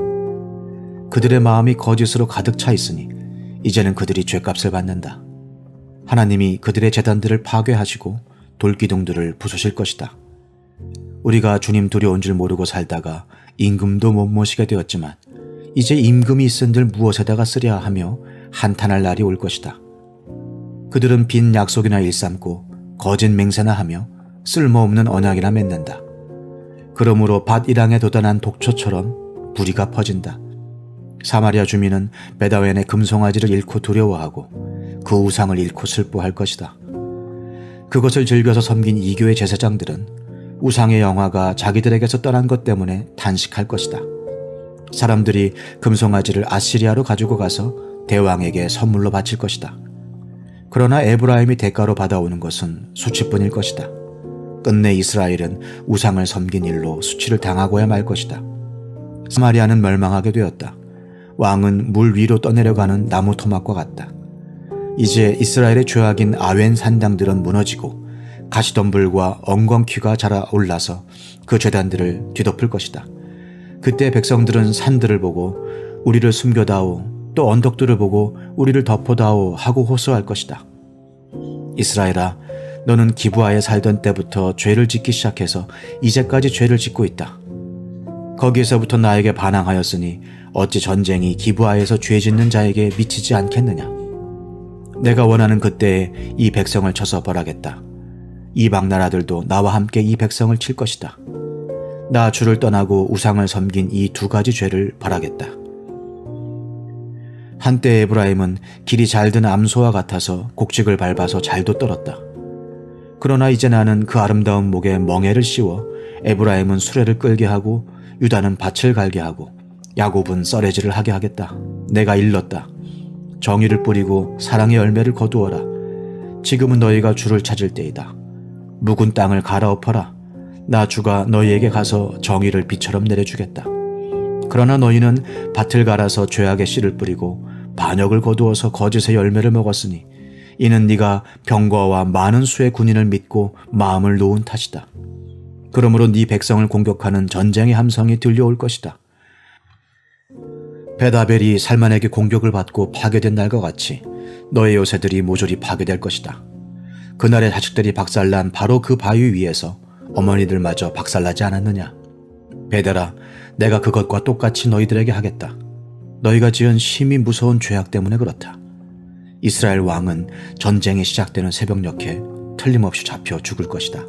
그들의 마음이 거짓으로 가득 차 있으니 이제는 그들이 죗값을 받는다. 하나님이 그들의 제단들을 파괴하시고 돌기둥들을 부수실 것이다. 우리가 주님 두려운 줄 모르고 살다가 임금도 못 모시게 되었지만 이제 임금이 있은들 무엇에다가 쓰랴 하며 한탄할 날이 올 것이다. 그들은 빈 약속이나 일삼고 거짓 맹세나 하며 쓸모없는 언약이나 맺는다. 그러므로 밭 일항에 돋아난 독초처럼 불의가 퍼진다. 사마리아 주민은 베다웬의 금송아지를 잃고 두려워하고 그 우상을 잃고 슬퍼할 것이다. 그것을 즐겨서 섬긴 이교의 제사장들은 우상의 영화가 자기들에게서 떠난 것 때문에 단식할 것이다. 사람들이 금송아지를 아시리아로 가지고 가서 대왕에게 선물로 바칠 것이다. 그러나 에브라임이 대가로 받아오는 것은 수치뿐일 것이다. 끝내 이스라엘은 우상을 섬긴 일로 수치를 당하고야 말 것이다. 사마리아는 멸망하게 되었다. 왕은 물 위로 떠내려가는 나무 토막과 같다. 이제 이스라엘의 죄악인 아웬 산당들은 무너지고 가시덤불과 엉겅퀴가 자라 올라서 그 죄단들을 뒤덮을 것이다. 그때 백성들은 산들을 보고 우리를 숨겨다오, 또 언덕들을 보고 우리를 덮어다오 하고 호소할 것이다. 이스라엘아, 너는 기브아에 살던 때부터 죄를 짓기 시작해서 이제까지 죄를 짓고 있다. 거기에서부터 나에게 반항하였으니 어찌 전쟁이 기브아에서 죄 짓는 자에게 미치지 않겠느냐. 내가 원하는 그때에 이 백성을 쳐서 벌하겠다. 이방 나라들도 나와 함께 이 백성을 칠 것이다. 나 주를 떠나고 우상을 섬긴 이 두 가지 죄를 벌하겠다. 한때 에브라임은 길이 잘 든 암소와 같아서 곡식을 밟아서 잘도 떨었다. 그러나 이제 나는 그 아름다운 목에 멍에를 씌워 에브라임은 수레를 끌게 하고 유다는 밭을 갈게 하고 야곱은 썰매질을 하게 하겠다. 내가 일렀다. 정의를 뿌리고 사랑의 열매를 거두어라. 지금은 너희가 주를 찾을 때이다. 묵은 땅을 갈아엎어라. 나 주가 너희에게 가서 정의를 비처럼 내려주겠다. 그러나 너희는 밭을 갈아서 죄악의 씨를 뿌리고 반역을 거두어서 거짓의 열매를 먹었으니 이는 네가 병거와 많은 수의 군인을 믿고 마음을 놓은 탓이다. 그러므로 네 백성을 공격하는 전쟁의 함성이 들려올 것이다. 베다벨이 살만에게 공격을 받고 파괴된 날과 같이 너의 요새들이 모조리 파괴될 것이다. 그날의 자식들이 박살난 바로 그 바위 위에서 어머니들마저 박살나지 않았느냐. 베델아, 내가 그것과 똑같이 너희들에게 하겠다. 너희가 지은 심히 무서운 죄악 때문에 그렇다. 이스라엘 왕은 전쟁이 시작되는 새벽녘에 틀림없이 잡혀 죽을 것이다.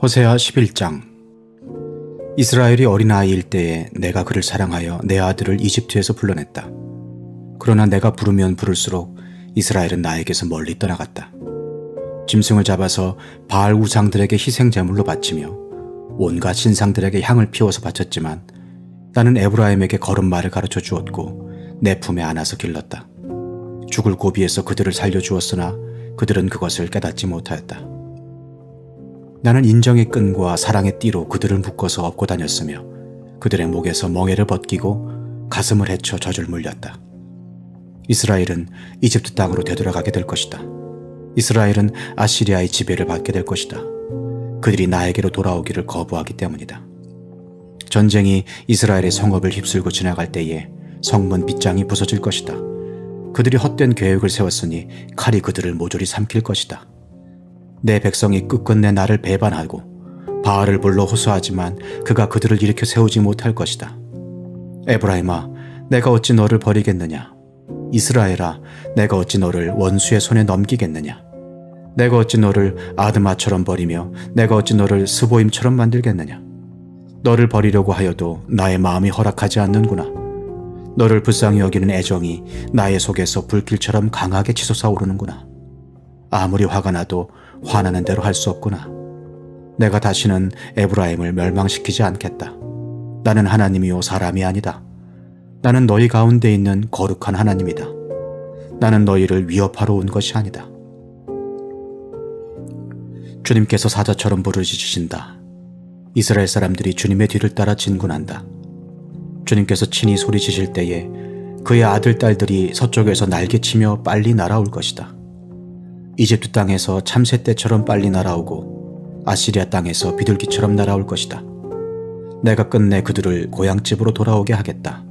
호세아 11장. 이스라엘이 어린아이일 때에 내가 그를 사랑하여 내 아들을 이집트에서 불러냈다. 그러나 내가 부르면 부를수록 이스라엘은 나에게서 멀리 떠나갔다. 짐승을 잡아서 바알 우상들에게 희생제물로 바치며 온갖 신상들에게 향을 피워서 바쳤지만 나는 에브라임에게 걸음마를 가르쳐 주었고 내 품에 안아서 길렀다. 죽을 고비에서 그들을 살려주었으나 그들은 그것을 깨닫지 못하였다. 나는 인정의 끈과 사랑의 띠로 그들을 묶어서 업고 다녔으며 그들의 목에서 멍에를 벗기고 가슴을 헤쳐 젖을 물렸다. 이스라엘은 이집트 땅으로 되돌아가게 될 것이다. 이스라엘은 아시리아의 지배를 받게 될 것이다. 그들이 나에게로 돌아오기를 거부하기 때문이다. 전쟁이 이스라엘의 성읍을 휩쓸고 지나갈 때에 성문 빗장이 부서질 것이다. 그들이 헛된 계획을 세웠으니 칼이 그들을 모조리 삼킬 것이다. 내 백성이 끝끝내 나를 배반하고 바알을 불러 호소하지만 그가 그들을 일으켜 세우지 못할 것이다. 에브라임아, 내가 어찌 너를 버리겠느냐. 이스라엘아, 내가 어찌 너를 원수의 손에 넘기겠느냐. 내가 어찌 너를 아드마처럼 버리며 내가 어찌 너를 스보임처럼 만들겠느냐. 너를 버리려고 하여도 나의 마음이 허락하지 않는구나. 너를 불쌍히 여기는 애정이 나의 속에서 불길처럼 강하게 치솟아오르는구나. 아무리 화가 나도 화나는 대로 할 수 없구나. 내가 다시는 에브라임을 멸망시키지 않겠다. 나는 하나님이요 사람이 아니다. 나는 너희 가운데 있는 거룩한 하나님이다. 나는 너희를 위협하러 온 것이 아니다. 주님께서 사자처럼 부르짖으신다. 이스라엘 사람들이 주님의 뒤를 따라 진군한다. 주님께서 친히 소리치실 때에 그의 아들, 딸들이 서쪽에서 날개치며 빨리 날아올 것이다. 이집트 땅에서 참새떼처럼 빨리 날아오고 아시리아 땅에서 비둘기처럼 날아올 것이다. 내가 끝내 그들을 고향집으로 돌아오게 하겠다.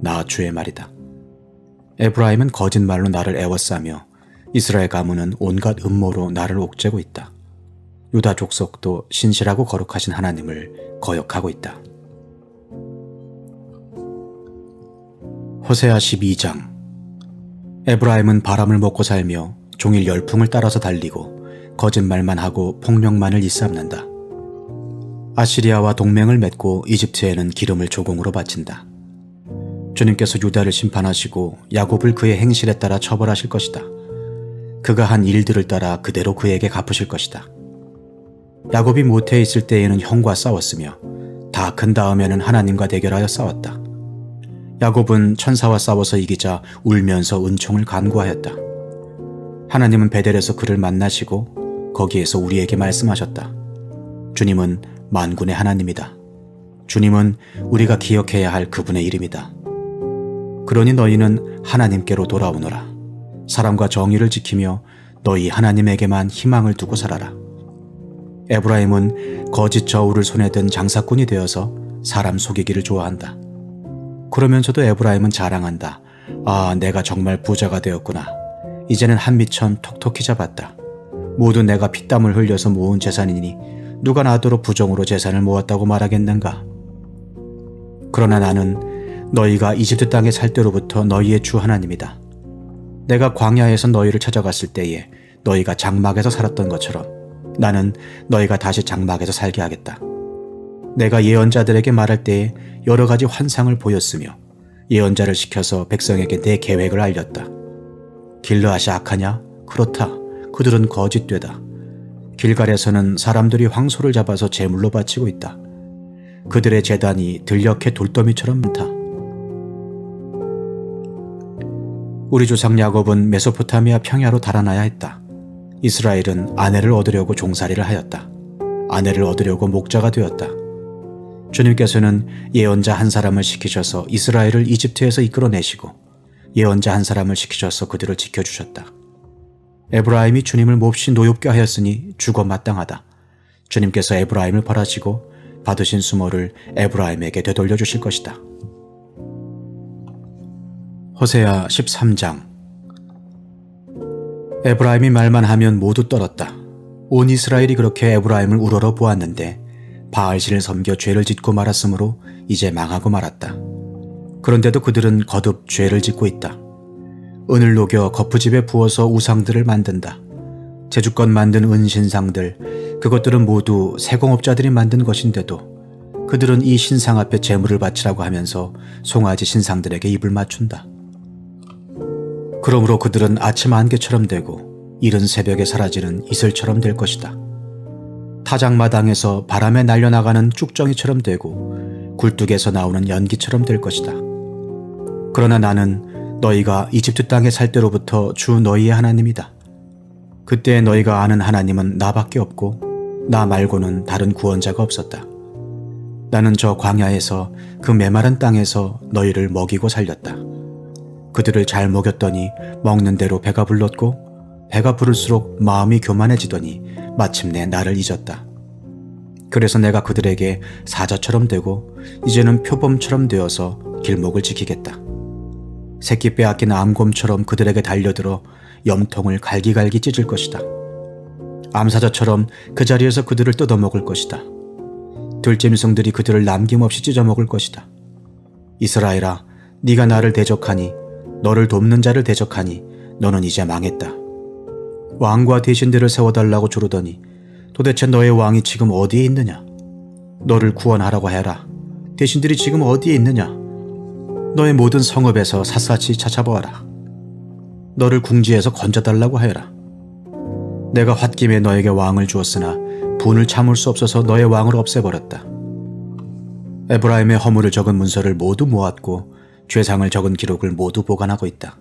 나 주의 말이다. 에브라임은 거짓말로 나를 애워싸며 이스라엘 가문은 온갖 음모로 나를 옥죄고 있다. 유다 족속도 신실하고 거룩하신 하나님을 거역하고 있다. 호세아 12장. 에브라임은 바람을 먹고 살며 종일 열풍을 따라서 달리고 거짓말만 하고 폭력만을 일삼는다. 아시리아와 동맹을 맺고 이집트에는 기름을 조공으로 바친다. 주님께서 유다를 심판하시고 야곱을 그의 행실에 따라 처벌하실 것이다. 그가 한 일들을 따라 그대로 그에게 갚으실 것이다. 야곱이 모태에 있을 때에는 형과 싸웠으며 다 큰 다음에는 하나님과 대결하여 싸웠다. 야곱은 천사와 싸워서 이기자 울면서 은총을 간구하였다. 하나님은 베델에서 그를 만나시고 거기에서 우리에게 말씀하셨다. 주님은 만군의 하나님이다. 주님은 우리가 기억해야 할 그분의 이름이다. 그러니 너희는 하나님께로 돌아오너라. 사랑과 정의를 지키며 너희 하나님에게만 희망을 두고 살아라. 에브라임은 거짓 저울을 손에 든 장사꾼이 되어서 사람 속이기를 좋아한다. 그러면서도 에브라임은 자랑한다. 아, 내가 정말 부자가 되었구나. 이제는 한 미천 톡톡히 잡았다. 모두 내가 피땀을 흘려서 모은 재산이니 누가 나더러 부정으로 재산을 모았다고 말하겠는가. 그러나 나는 너희가 이집트 땅에 살 때로부터 너희의 주 하나님이다. 내가 광야에서 너희를 찾아갔을 때에 너희가 장막에서 살았던 것처럼 나는 너희가 다시 장막에서 살게 하겠다. 내가 예언자들에게 말할 때에 여러 가지 환상을 보였으며 예언자를 시켜서 백성에게 내 계획을 알렸다. 길르앗이 악하냐? 그렇다. 그들은 거짓되다. 길갈에서는 사람들이 황소를 잡아서 제물로 바치고 있다. 그들의 제단이 들녘의 돌더미처럼 많다. 우리 조상 야곱은 메소포타미아 평야로 달아나야 했다. 이스라엘은 아내를 얻으려고 종살이를 하였다. 아내를 얻으려고 목자가 되었다. 주님께서는 예언자 한 사람을 시키셔서 이스라엘을 이집트에서 이끌어내시고 예언자 한 사람을 시키셔서 그들을 지켜주셨다. 에브라임이 주님을 몹시 노엽게 하였으니 죽어 마땅하다. 주님께서 에브라임을 벌하시고 받으신 수모를 에브라임에게 되돌려 주실 것이다. 호세아 13장. 에브라임이 말만 하면 모두 떨었다. 온 이스라엘이 그렇게 에브라임을 우러러 보았는데 바알신을 섬겨 죄를 짓고 말았으므로 이제 망하고 말았다. 그런데도 그들은 거듭 죄를 짓고 있다. 은을 녹여 거푸집에 부어서 우상들을 만든다. 제주껏 만든 은신상들, 그것들은 모두 세공업자들이 만든 것인데도 그들은 이 신상 앞에 제물을 바치라고 하면서 송아지 신상들에게 입을 맞춘다. 그러므로 그들은 아침 안개처럼 되고 이른 새벽에 사라지는 이슬처럼 될 것이다. 타작마당에서 바람에 날려나가는 쭉정이처럼 되고 굴뚝에서 나오는 연기처럼 될 것이다. 그러나 나는 너희가 이집트 땅에 살 때로부터 주 너희의 하나님이다. 그때 너희가 아는 하나님은 나밖에 없고 나 말고는 다른 구원자가 없었다. 나는 저 광야에서 그 메마른 땅에서 너희를 먹이고 살렸다. 그들을 잘 먹였더니 먹는 대로 배가 불렀고 배가 부를수록 마음이 교만해지더니 마침내 나를 잊었다. 그래서 내가 그들에게 사자처럼 되고 이제는 표범처럼 되어서 길목을 지키겠다. 새끼 빼앗긴 암곰처럼 그들에게 달려들어 염통을 갈기갈기 찢을 것이다. 암사자처럼 그 자리에서 그들을 뜯어먹을 것이다. 들짐승들이 그들을 남김없이 찢어먹을 것이다. 이스라엘아, 네가 나를 대적하니 너를 돕는 자를 대적하니 너는 이제 망했다. 왕과 대신들을 세워달라고 조르더니 도대체 너의 왕이 지금 어디에 있느냐? 너를 구원하라고 해라. 대신들이 지금 어디에 있느냐? 너의 모든 성읍에서 샅샅이 찾아보아라. 너를 궁지에서 건져달라고 하여라. 내가 홧김에 너에게 왕을 주었으나 분을 참을 수 없어서 너의 왕을 없애버렸다. 에브라임의 허물을 적은 문서를 모두 모았고 죄상을 적은 기록을 모두 보관하고 있다.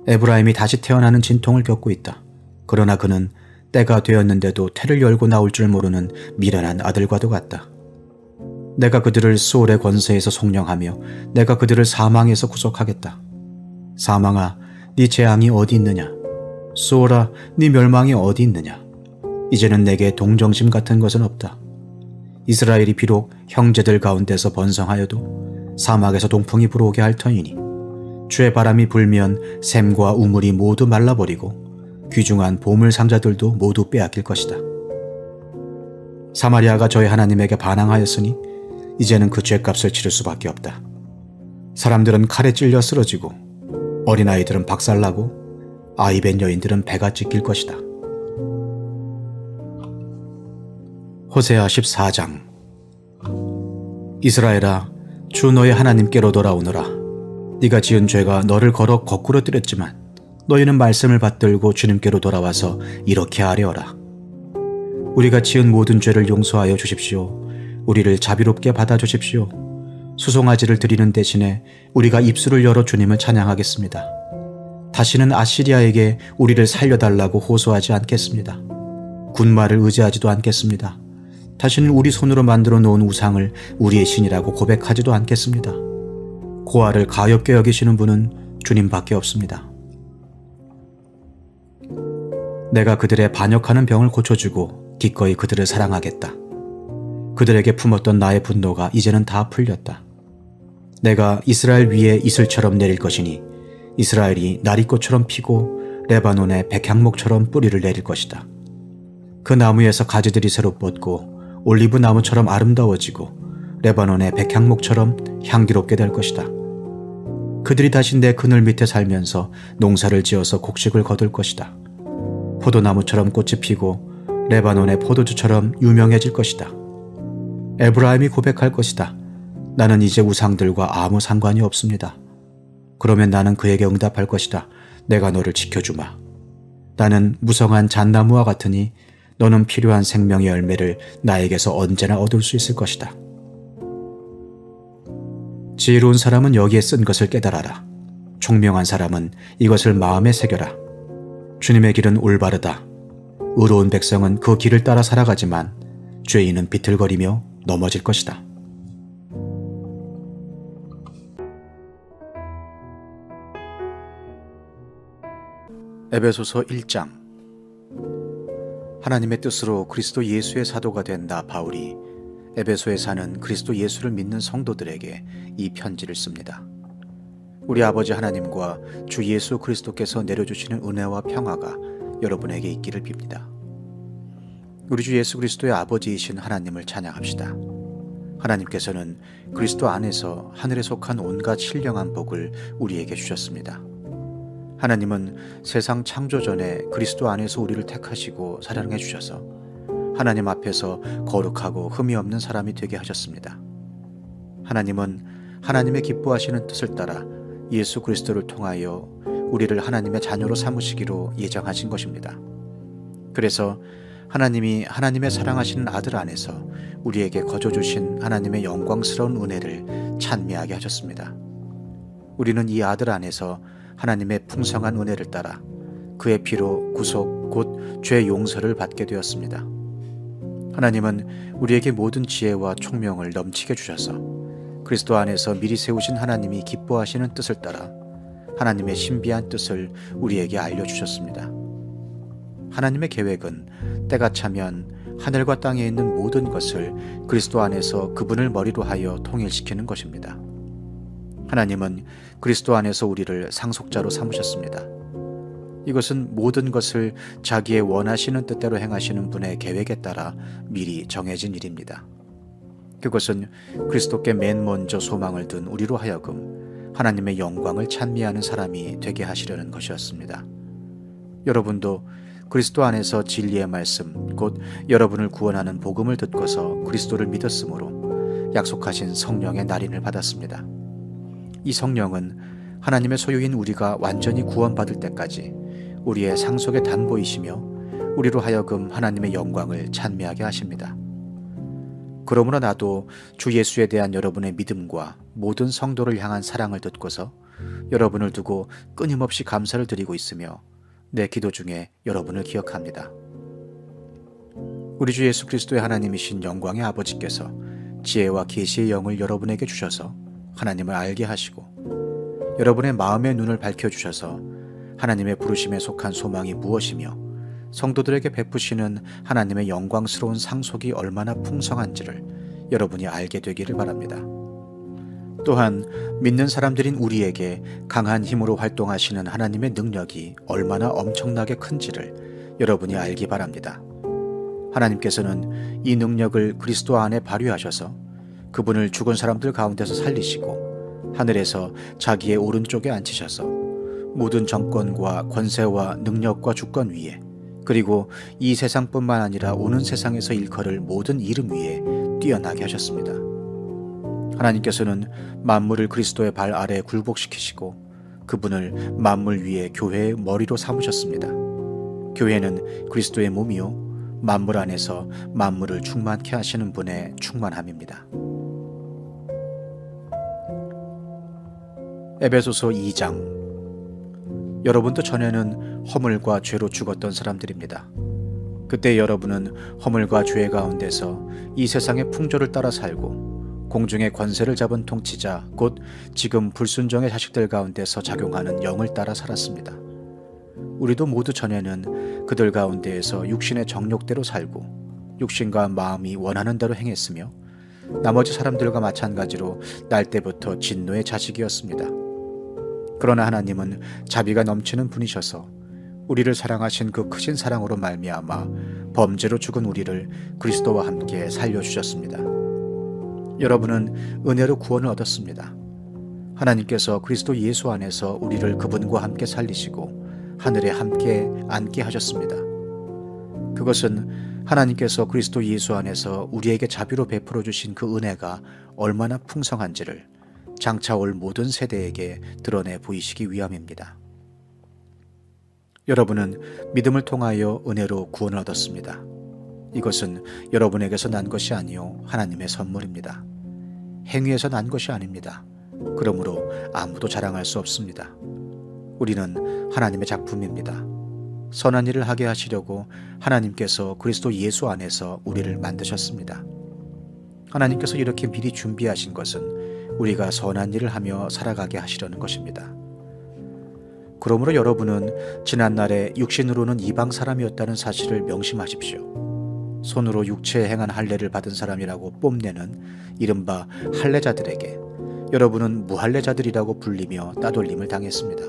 에브라임이 다시 태어나는 진통을 겪고 있다. 그러나 그는 때가 되었는데도 태를 열고 나올 줄 모르는 미련한 아들과도 같다. 내가 그들을 수올의 권세에서 속령하며 내가 그들을 사망에서 구속하겠다. 사망아, 네 재앙이 어디 있느냐? 수올아, 네 멸망이 어디 있느냐? 이제는 내게 동정심 같은 것은 없다. 이스라엘이 비록 형제들 가운데서 번성하여도 사막에서 동풍이 불어오게 할 터이니 주의 바람이 불면 샘과 우물이 모두 말라버리고 귀중한 보물 상자들도 모두 빼앗길 것이다. 사마리아가 저희 하나님에게 반항하였으니 이제는 그 죄값을 치를 수밖에 없다. 사람들은 칼에 찔려 쓰러지고 어린아이들은 박살나고 아이벤 여인들은 배가 찢길 것이다. 호세아 14장. 이스라엘아, 주 너의 하나님께로 돌아오너라. 네가 지은 죄가 너를 걸어 거꾸로 뜨렸지만 너희는 말씀을 받들고 주님께로 돌아와서 이렇게 아뢰어라. 우리가 지은 모든 죄를 용서하여 주십시오. 우리를 자비롭게 받아주십시오. 수송아지를 드리는 대신에 우리가 입술을 열어 주님을 찬양하겠습니다. 다시는 아시리아에게 우리를 살려달라고 호소하지 않겠습니다. 군말을 의지하지도 않겠습니다. 다시는 우리 손으로 만들어 놓은 우상을 우리의 신이라고 고백하지도 않겠습니다. 고아를 가엾게 여기시는 분은 주님밖에 없습니다. 내가 그들의 반역하는 병을 고쳐주고 기꺼이 그들을 사랑하겠다. 그들에게 품었던 나의 분노가 이제는 다 풀렸다. 내가 이스라엘 위에 이슬처럼 내릴 것이니 이스라엘이 나리꽃처럼 피고 레바논의 백향목처럼 뿌리를 내릴 것이다. 그 나무에서 가지들이 새로 뻗고 올리브 나무처럼 아름다워지고 레바논의 백향목처럼 향기롭게 될 것이다. 그들이 다시 내 그늘 밑에 살면서 농사를 지어서 곡식을 거둘 것이다. 포도나무처럼 꽃이 피고 레바논의 포도주처럼 유명해질 것이다. 에브라임이 고백할 것이다. 나는 이제 우상들과 아무 상관이 없습니다. 그러면 나는 그에게 응답할 것이다. 내가 너를 지켜주마. 나는 무성한 잣나무와 같으니 너는 필요한 생명의 열매를 나에게서 언제나 얻을 수 있을 것이다. 지혜로운 사람은 여기에 쓴 것을 깨달아라. 총명한 사람은 이것을 마음에 새겨라. 주님의 길은 올바르다. 의로운 백성은 그 길을 따라 살아가지만 죄인은 비틀거리며 넘어질 것이다. 에베소서 1장. 하나님의 뜻으로 그리스도 예수의 사도가 된 나 바울이 에베소에 사는 그리스도 예수를 믿는 성도들에게 이 편지를 씁니다. 우리 아버지 하나님과 주 예수 그리스도께서 내려주시는 은혜와 평화가 여러분에게 있기를 빕니다. 우리 주 예수 그리스도의 아버지이신 하나님을 찬양합시다. 하나님께서는 그리스도 안에서 하늘에 속한 온갖 신령한 복을 우리에게 주셨습니다. 하나님은 세상 창조 전에 그리스도 안에서 우리를 택하시고 사랑해 주셔서 하나님 앞에서 거룩하고 흠이 없는 사람이 되게 하셨습니다. 하나님은 하나님의 기뻐하시는 뜻을 따라 예수 그리스도를 통하여 우리를 하나님의 자녀로 삼으시기로 예정하신 것입니다. 그래서 하나님이 하나님의 사랑하시는 아들 안에서 우리에게 거저 주신 하나님의 영광스러운 은혜를 찬미하게 하셨습니다. 우리는 이 아들 안에서 하나님의 풍성한 은혜를 따라 그의 피로 구속 곧 죄 용서를 받게 되었습니다. 하나님은 우리에게 모든 지혜와 총명을 넘치게 주셔서 그리스도 안에서 미리 세우신 하나님이 기뻐하시는 뜻을 따라 하나님의 신비한 뜻을 우리에게 알려주셨습니다. 하나님의 계획은 때가 차면 하늘과 땅에 있는 모든 것을 그리스도 안에서 그분을 머리로 하여 통일시키는 것입니다. 하나님은 그리스도 안에서 우리를 상속자로 삼으셨습니다. 이것은 모든 것을 자기의 원하시는 뜻대로 행하시는 분의 계획에 따라 미리 정해진 일입니다. 그것은 그리스도께 맨 먼저 소망을 둔 우리로 하여금 하나님의 영광을 찬미하는 사람이 되게 하시려는 것이었습니다. 여러분도 그리스도 안에서 진리의 말씀, 곧 여러분을 구원하는 복음을 듣고서 그리스도를 믿었으므로 약속하신 성령의 날인을 받았습니다. 이 성령은 하나님의 소유인 우리가 완전히 구원받을 때까지 우리의 상속의 담보이시며 우리로 하여금 하나님의 영광을 찬미하게 하십니다. 그러므로 나도 주 예수에 대한 여러분의 믿음과 모든 성도를 향한 사랑을 듣고서 여러분을 두고 끊임없이 감사를 드리고 있으며 내 기도 중에 여러분을 기억합니다. 우리 주 예수 그리스도의 하나님이신 영광의 아버지께서 지혜와 계시의 영을 여러분에게 주셔서 하나님을 알게 하시고 여러분의 마음의 눈을 밝혀주셔서 하나님의 부르심에 속한 소망이 무엇이며 성도들에게 베푸시는 하나님의 영광스러운 상속이 얼마나 풍성한지를 여러분이 알게 되기를 바랍니다. 또한 믿는 사람들인 우리에게 강한 힘으로 활동하시는 하나님의 능력이 얼마나 엄청나게 큰지를 여러분이 알기 바랍니다. 하나님께서는 이 능력을 그리스도 안에 발휘하셔서 그분을 죽은 사람들 가운데서 살리시고 하늘에서 자기의 오른쪽에 앉히셔서 모든 정권과 권세와 능력과 주권 위에 그리고 이 세상뿐만 아니라 오는 세상에서 일컬을 모든 이름 위에 뛰어나게 하셨습니다. 하나님께서는 만물을 그리스도의 발 아래에 굴복시키시고 그분을 만물 위에 교회의 머리로 삼으셨습니다. 교회는 그리스도의 몸이요 만물 안에서 만물을 충만케 하시는 분의 충만함입니다. 에베소서 2장. 여러분도 전에는 허물과 죄로 죽었던 사람들입니다. 그때 여러분은 허물과 죄 가운데서 이 세상의 풍조를 따라 살고 공중의 권세를 잡은 통치자 곧 지금 불순종의 자식들 가운데서 작용하는 영을 따라 살았습니다. 우리도 모두 전에는 그들 가운데에서 육신의 정욕대로 살고 육신과 마음이 원하는 대로 행했으며 나머지 사람들과 마찬가지로 날 때부터 진노의 자식이었습니다. 그러나 하나님은 자비가 넘치는 분이셔서 우리를 사랑하신 그 크신 사랑으로 말미암아 범죄로 죽은 우리를 그리스도와 함께 살려주셨습니다. 여러분은 은혜로 구원을 얻었습니다. 하나님께서 그리스도 예수 안에서 우리를 그분과 함께 살리시고 하늘에 함께 앉게 하셨습니다. 그것은 하나님께서 그리스도 예수 안에서 우리에게 자비로 베풀어 주신 그 은혜가 얼마나 풍성한지를 장차 올 모든 세대에게 드러내 보이시기 위함입니다. 여러분은 믿음을 통하여 은혜로 구원을 얻었습니다. 이것은 여러분에게서 난 것이 아니요 하나님의 선물입니다. 행위에서 난 것이 아닙니다. 그러므로 아무도 자랑할 수 없습니다. 우리는 하나님의 작품입니다. 선한 일을 하게 하시려고 하나님께서 그리스도 예수 안에서 우리를 만드셨습니다. 하나님께서 이렇게 미리 준비하신 것은 우리가 선한 일을 하며 살아가게 하시려는 것입니다. 그러므로 여러분은 지난날에 육신으로는 이방 사람이었다는 사실을 명심하십시오. 손으로 육체에 행한 할례를 받은 사람이라고 뽐내는 이른바 할례자들에게 여러분은 무할례자들이라고 불리며 따돌림을 당했습니다.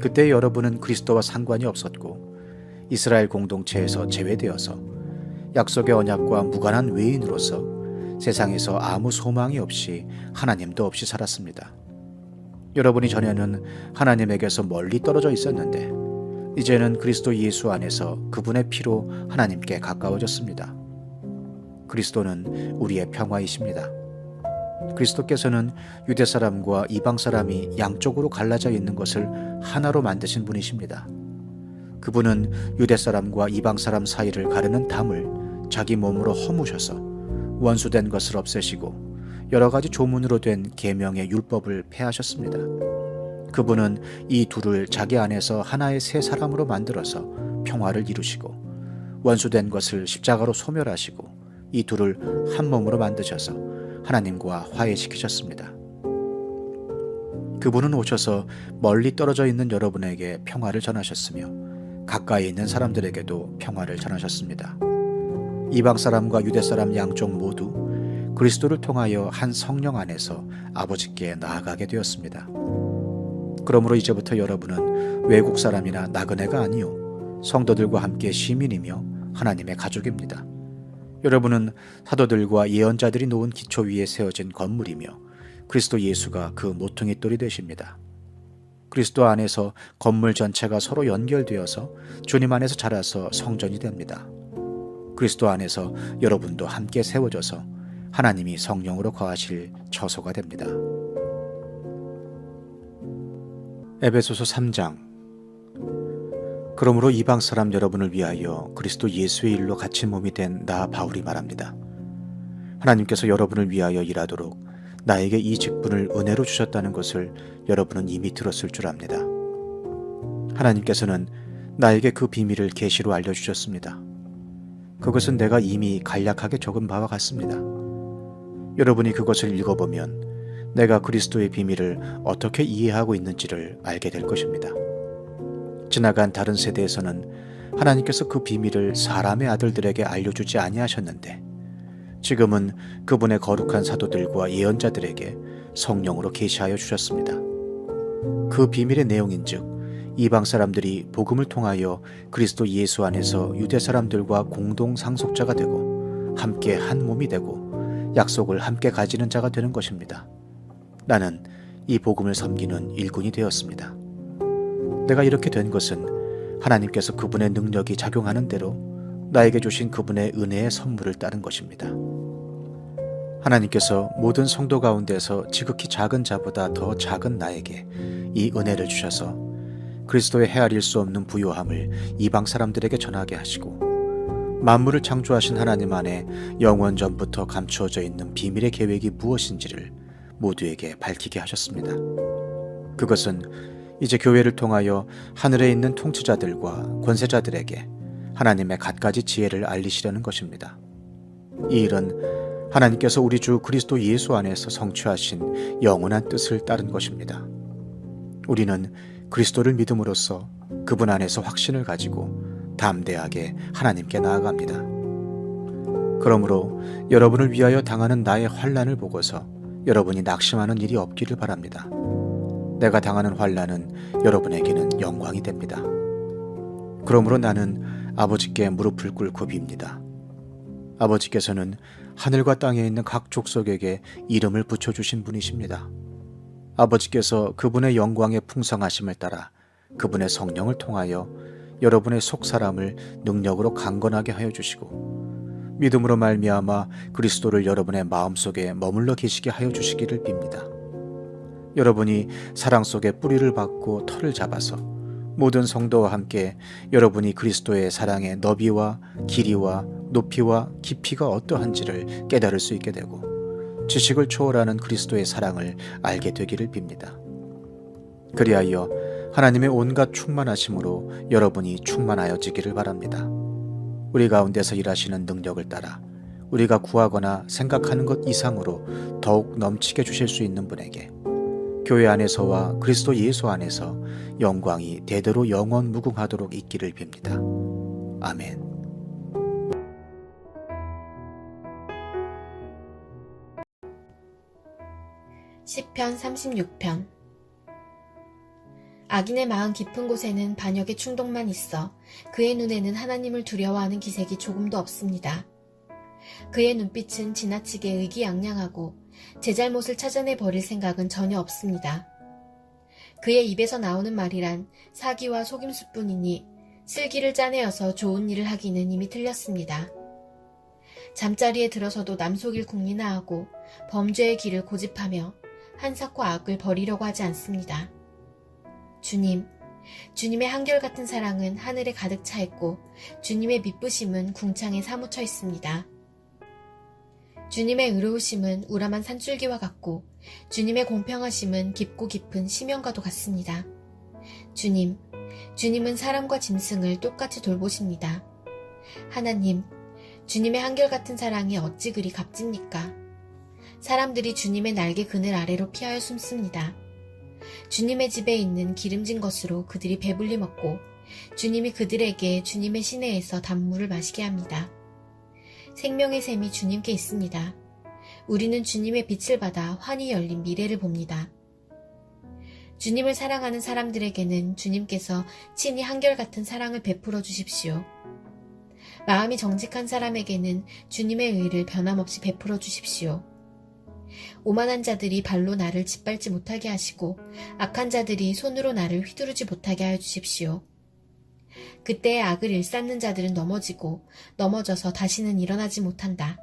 그때 여러분은 그리스도와 상관이 없었고 이스라엘 공동체에서 제외되어서 약속의 언약과 무관한 외인으로서 세상에서 아무 소망이 없이 하나님도 없이 살았습니다. 여러분이 전에는 하나님에게서 멀리 떨어져 있었는데 이제는 그리스도 예수 안에서 그분의 피로 하나님께 가까워졌습니다. 그리스도는 우리의 평화이십니다. 그리스도께서는 유대 사람과 이방 사람이 양쪽으로 갈라져 있는 것을 하나로 만드신 분이십니다. 그분은 유대 사람과 이방 사람 사이를 가르는 담을 자기 몸으로 허무셔서 원수된 것을 없애시고 여러 가지 조문으로 된 계명의 율법을 폐하셨습니다. 그분은 이 둘을 자기 안에서 하나의 새 사람으로 만들어서 평화를 이루시고 원수된 것을 십자가로 소멸하시고 이 둘을 한 몸으로 만드셔서 하나님과 화해시키셨습니다. 그분은 오셔서 멀리 떨어져 있는 여러분에게 평화를 전하셨으며 가까이 있는 사람들에게도 평화를 전하셨습니다. 이방 사람과 유대 사람 양쪽 모두 그리스도를 통하여 한 성령 안에서 아버지께 나아가게 되었습니다. 그러므로 이제부터 여러분은 외국 사람이나 나그네가 아니요 성도들과 함께 시민이며 하나님의 가족입니다. 여러분은 사도들과 예언자들이 놓은 기초 위에 세워진 건물이며 그리스도 예수가 그 모퉁이 돌이 되십니다. 그리스도 안에서 건물 전체가 서로 연결되어서 주님 안에서 자라서 성전이 됩니다. 그리스도 안에서 여러분도 함께 세워져서 하나님이 성령으로 거하실 처소가 됩니다. 에베소서 3장. 그러므로 이방 사람 여러분을 위하여 그리스도 예수의 일로 갇힌 몸이 된 나 바울이 말합니다. 하나님께서 여러분을 위하여 일하도록 나에게 이 직분을 은혜로 주셨다는 것을 여러분은 이미 들었을 줄 압니다. 하나님께서는 나에게 그 비밀을 계시로 알려주셨습니다. 그것은 내가 이미 간략하게 적은 바와 같습니다. 여러분이 그것을 읽어보면 내가 그리스도의 비밀을 어떻게 이해하고 있는지를 알게 될 것입니다. 지나간 다른 세대에서는 하나님께서 그 비밀을 사람의 아들들에게 알려주지 아니하셨는데 지금은 그분의 거룩한 사도들과 예언자들에게 성령으로 계시하여 주셨습니다. 그 비밀의 내용인즉 이방 사람들이 복음을 통하여 그리스도 예수 안에서 유대 사람들과 공동 상속자가 되고 함께 한 몸이 되고 약속을 함께 가지는 자가 되는 것입니다. 나는 이 복음을 섬기는 일꾼이 되었습니다. 내가 이렇게 된 것은 하나님께서 그분의 능력이 작용하는 대로 나에게 주신 그분의 은혜의 선물을 따른 것입니다. 하나님께서 모든 성도 가운데서 지극히 작은 자보다 더 작은 나에게 이 은혜를 주셔서 그리스도의 헤아릴 수 없는 부요함을 이방 사람들에게 전하게 하시고 만물을 창조하신 하나님 안에 영원 전부터 감추어져 있는 비밀의 계획이 무엇인지를 모두에게 밝히게 하셨습니다. 그것은 이제 교회를 통하여 하늘에 있는 통치자들과 권세자들에게 하나님의 갖가지 지혜를 알리시려는 것입니다. 이 일은 하나님께서 우리 주 그리스도 예수 안에서 성취하신 영원한 뜻을 따른 것입니다. 우리는 그리스도를 믿음으로써 그분 안에서 확신을 가지고 담대하게 하나님께 나아갑니다. 그러므로 여러분을 위하여 당하는 나의 환난을 보고서 여러분이 낙심하는 일이 없기를 바랍니다. 내가 당하는 환난은 여러분에게는 영광이 됩니다. 그러므로 나는 아버지께 무릎을 꿇고 빕니다. 아버지께서는 하늘과 땅에 있는 각 족속에게 이름을 붙여주신 분이십니다. 아버지께서 그분의 영광의 풍성하심을 따라 그분의 성령을 통하여 여러분의 속사람을 능력으로 강건하게 하여 주시고 믿음으로 말미암아 그리스도를 여러분의 마음속에 머물러 계시게 하여 주시기를 빕니다. 여러분이 사랑 속에 뿌리를 받고 털을 잡아서 모든 성도와 함께 여러분이 그리스도의 사랑의 너비와 길이와 높이와 깊이가 어떠한지를 깨달을 수 있게 되고 지식을 초월하는 그리스도의 사랑을 알게 되기를 빕니다. 그리하여 하나님의 온갖 충만하심으로 여러분이 충만하여지기를 바랍니다. 우리 가운데서 일하시는 능력을 따라 우리가 구하거나 생각하는 것 이상으로 더욱 넘치게 주실 수 있는 분에게 교회 안에서와 그리스도 예수 안에서 영광이 대대로 영원 무궁하도록 있기를 빕니다. 아멘. 시편 36편. 악인의 마음 깊은 곳에는 반역의 충동만 있어 그의 눈에는 하나님을 두려워하는 기색이 조금도 없습니다. 그의 눈빛은 지나치게 의기양양하고 제 잘못을 찾아내 버릴 생각은 전혀 없습니다. 그의 입에서 나오는 말이란 사기와 속임수뿐이니 슬기를 짜내어서 좋은 일을 하기는 이미 틀렸습니다. 잠자리에 들어서도 남 속일 궁리나 하고 범죄의 길을 고집하며 한사코 악을 버리려고 하지 않습니다. 주님, 주님의 한결같은 사랑은 하늘에 가득 차 있고 주님의 미쁘심은 궁창에 사무쳐 있습니다. 주님의 의로우심은 우람한 산줄기와 같고 주님의 공평하심은 깊고 깊은 심연과도 같습니다. 주님은 사람과 짐승을 똑같이 돌보십니다. 하나님, 주님의 한결같은 사랑이 어찌 그리 값집니까? 사람들이 주님의 날개 그늘 아래로 피하여 숨습니다. 주님의 집에 있는 기름진 것으로 그들이 배불리 먹고 주님이 그들에게 주님의 시내에서 단물을 마시게 합니다. 생명의 샘이 주님께 있습니다. 우리는 주님의 빛을 받아 환히 열린 미래를 봅니다. 주님을 사랑하는 사람들에게는 주님께서 친히 한결같은 사랑을 베풀어 주십시오. 마음이 정직한 사람에게는 주님의 의를 변함없이 베풀어 주십시오. 오만한 자들이 발로 나를 짓밟지 못하게 하시고 악한 자들이 손으로 나를 휘두르지 못하게 하여 주십시오. 그때의 악을 일삼는 자들은 넘어지고 넘어져서 다시는 일어나지 못한다.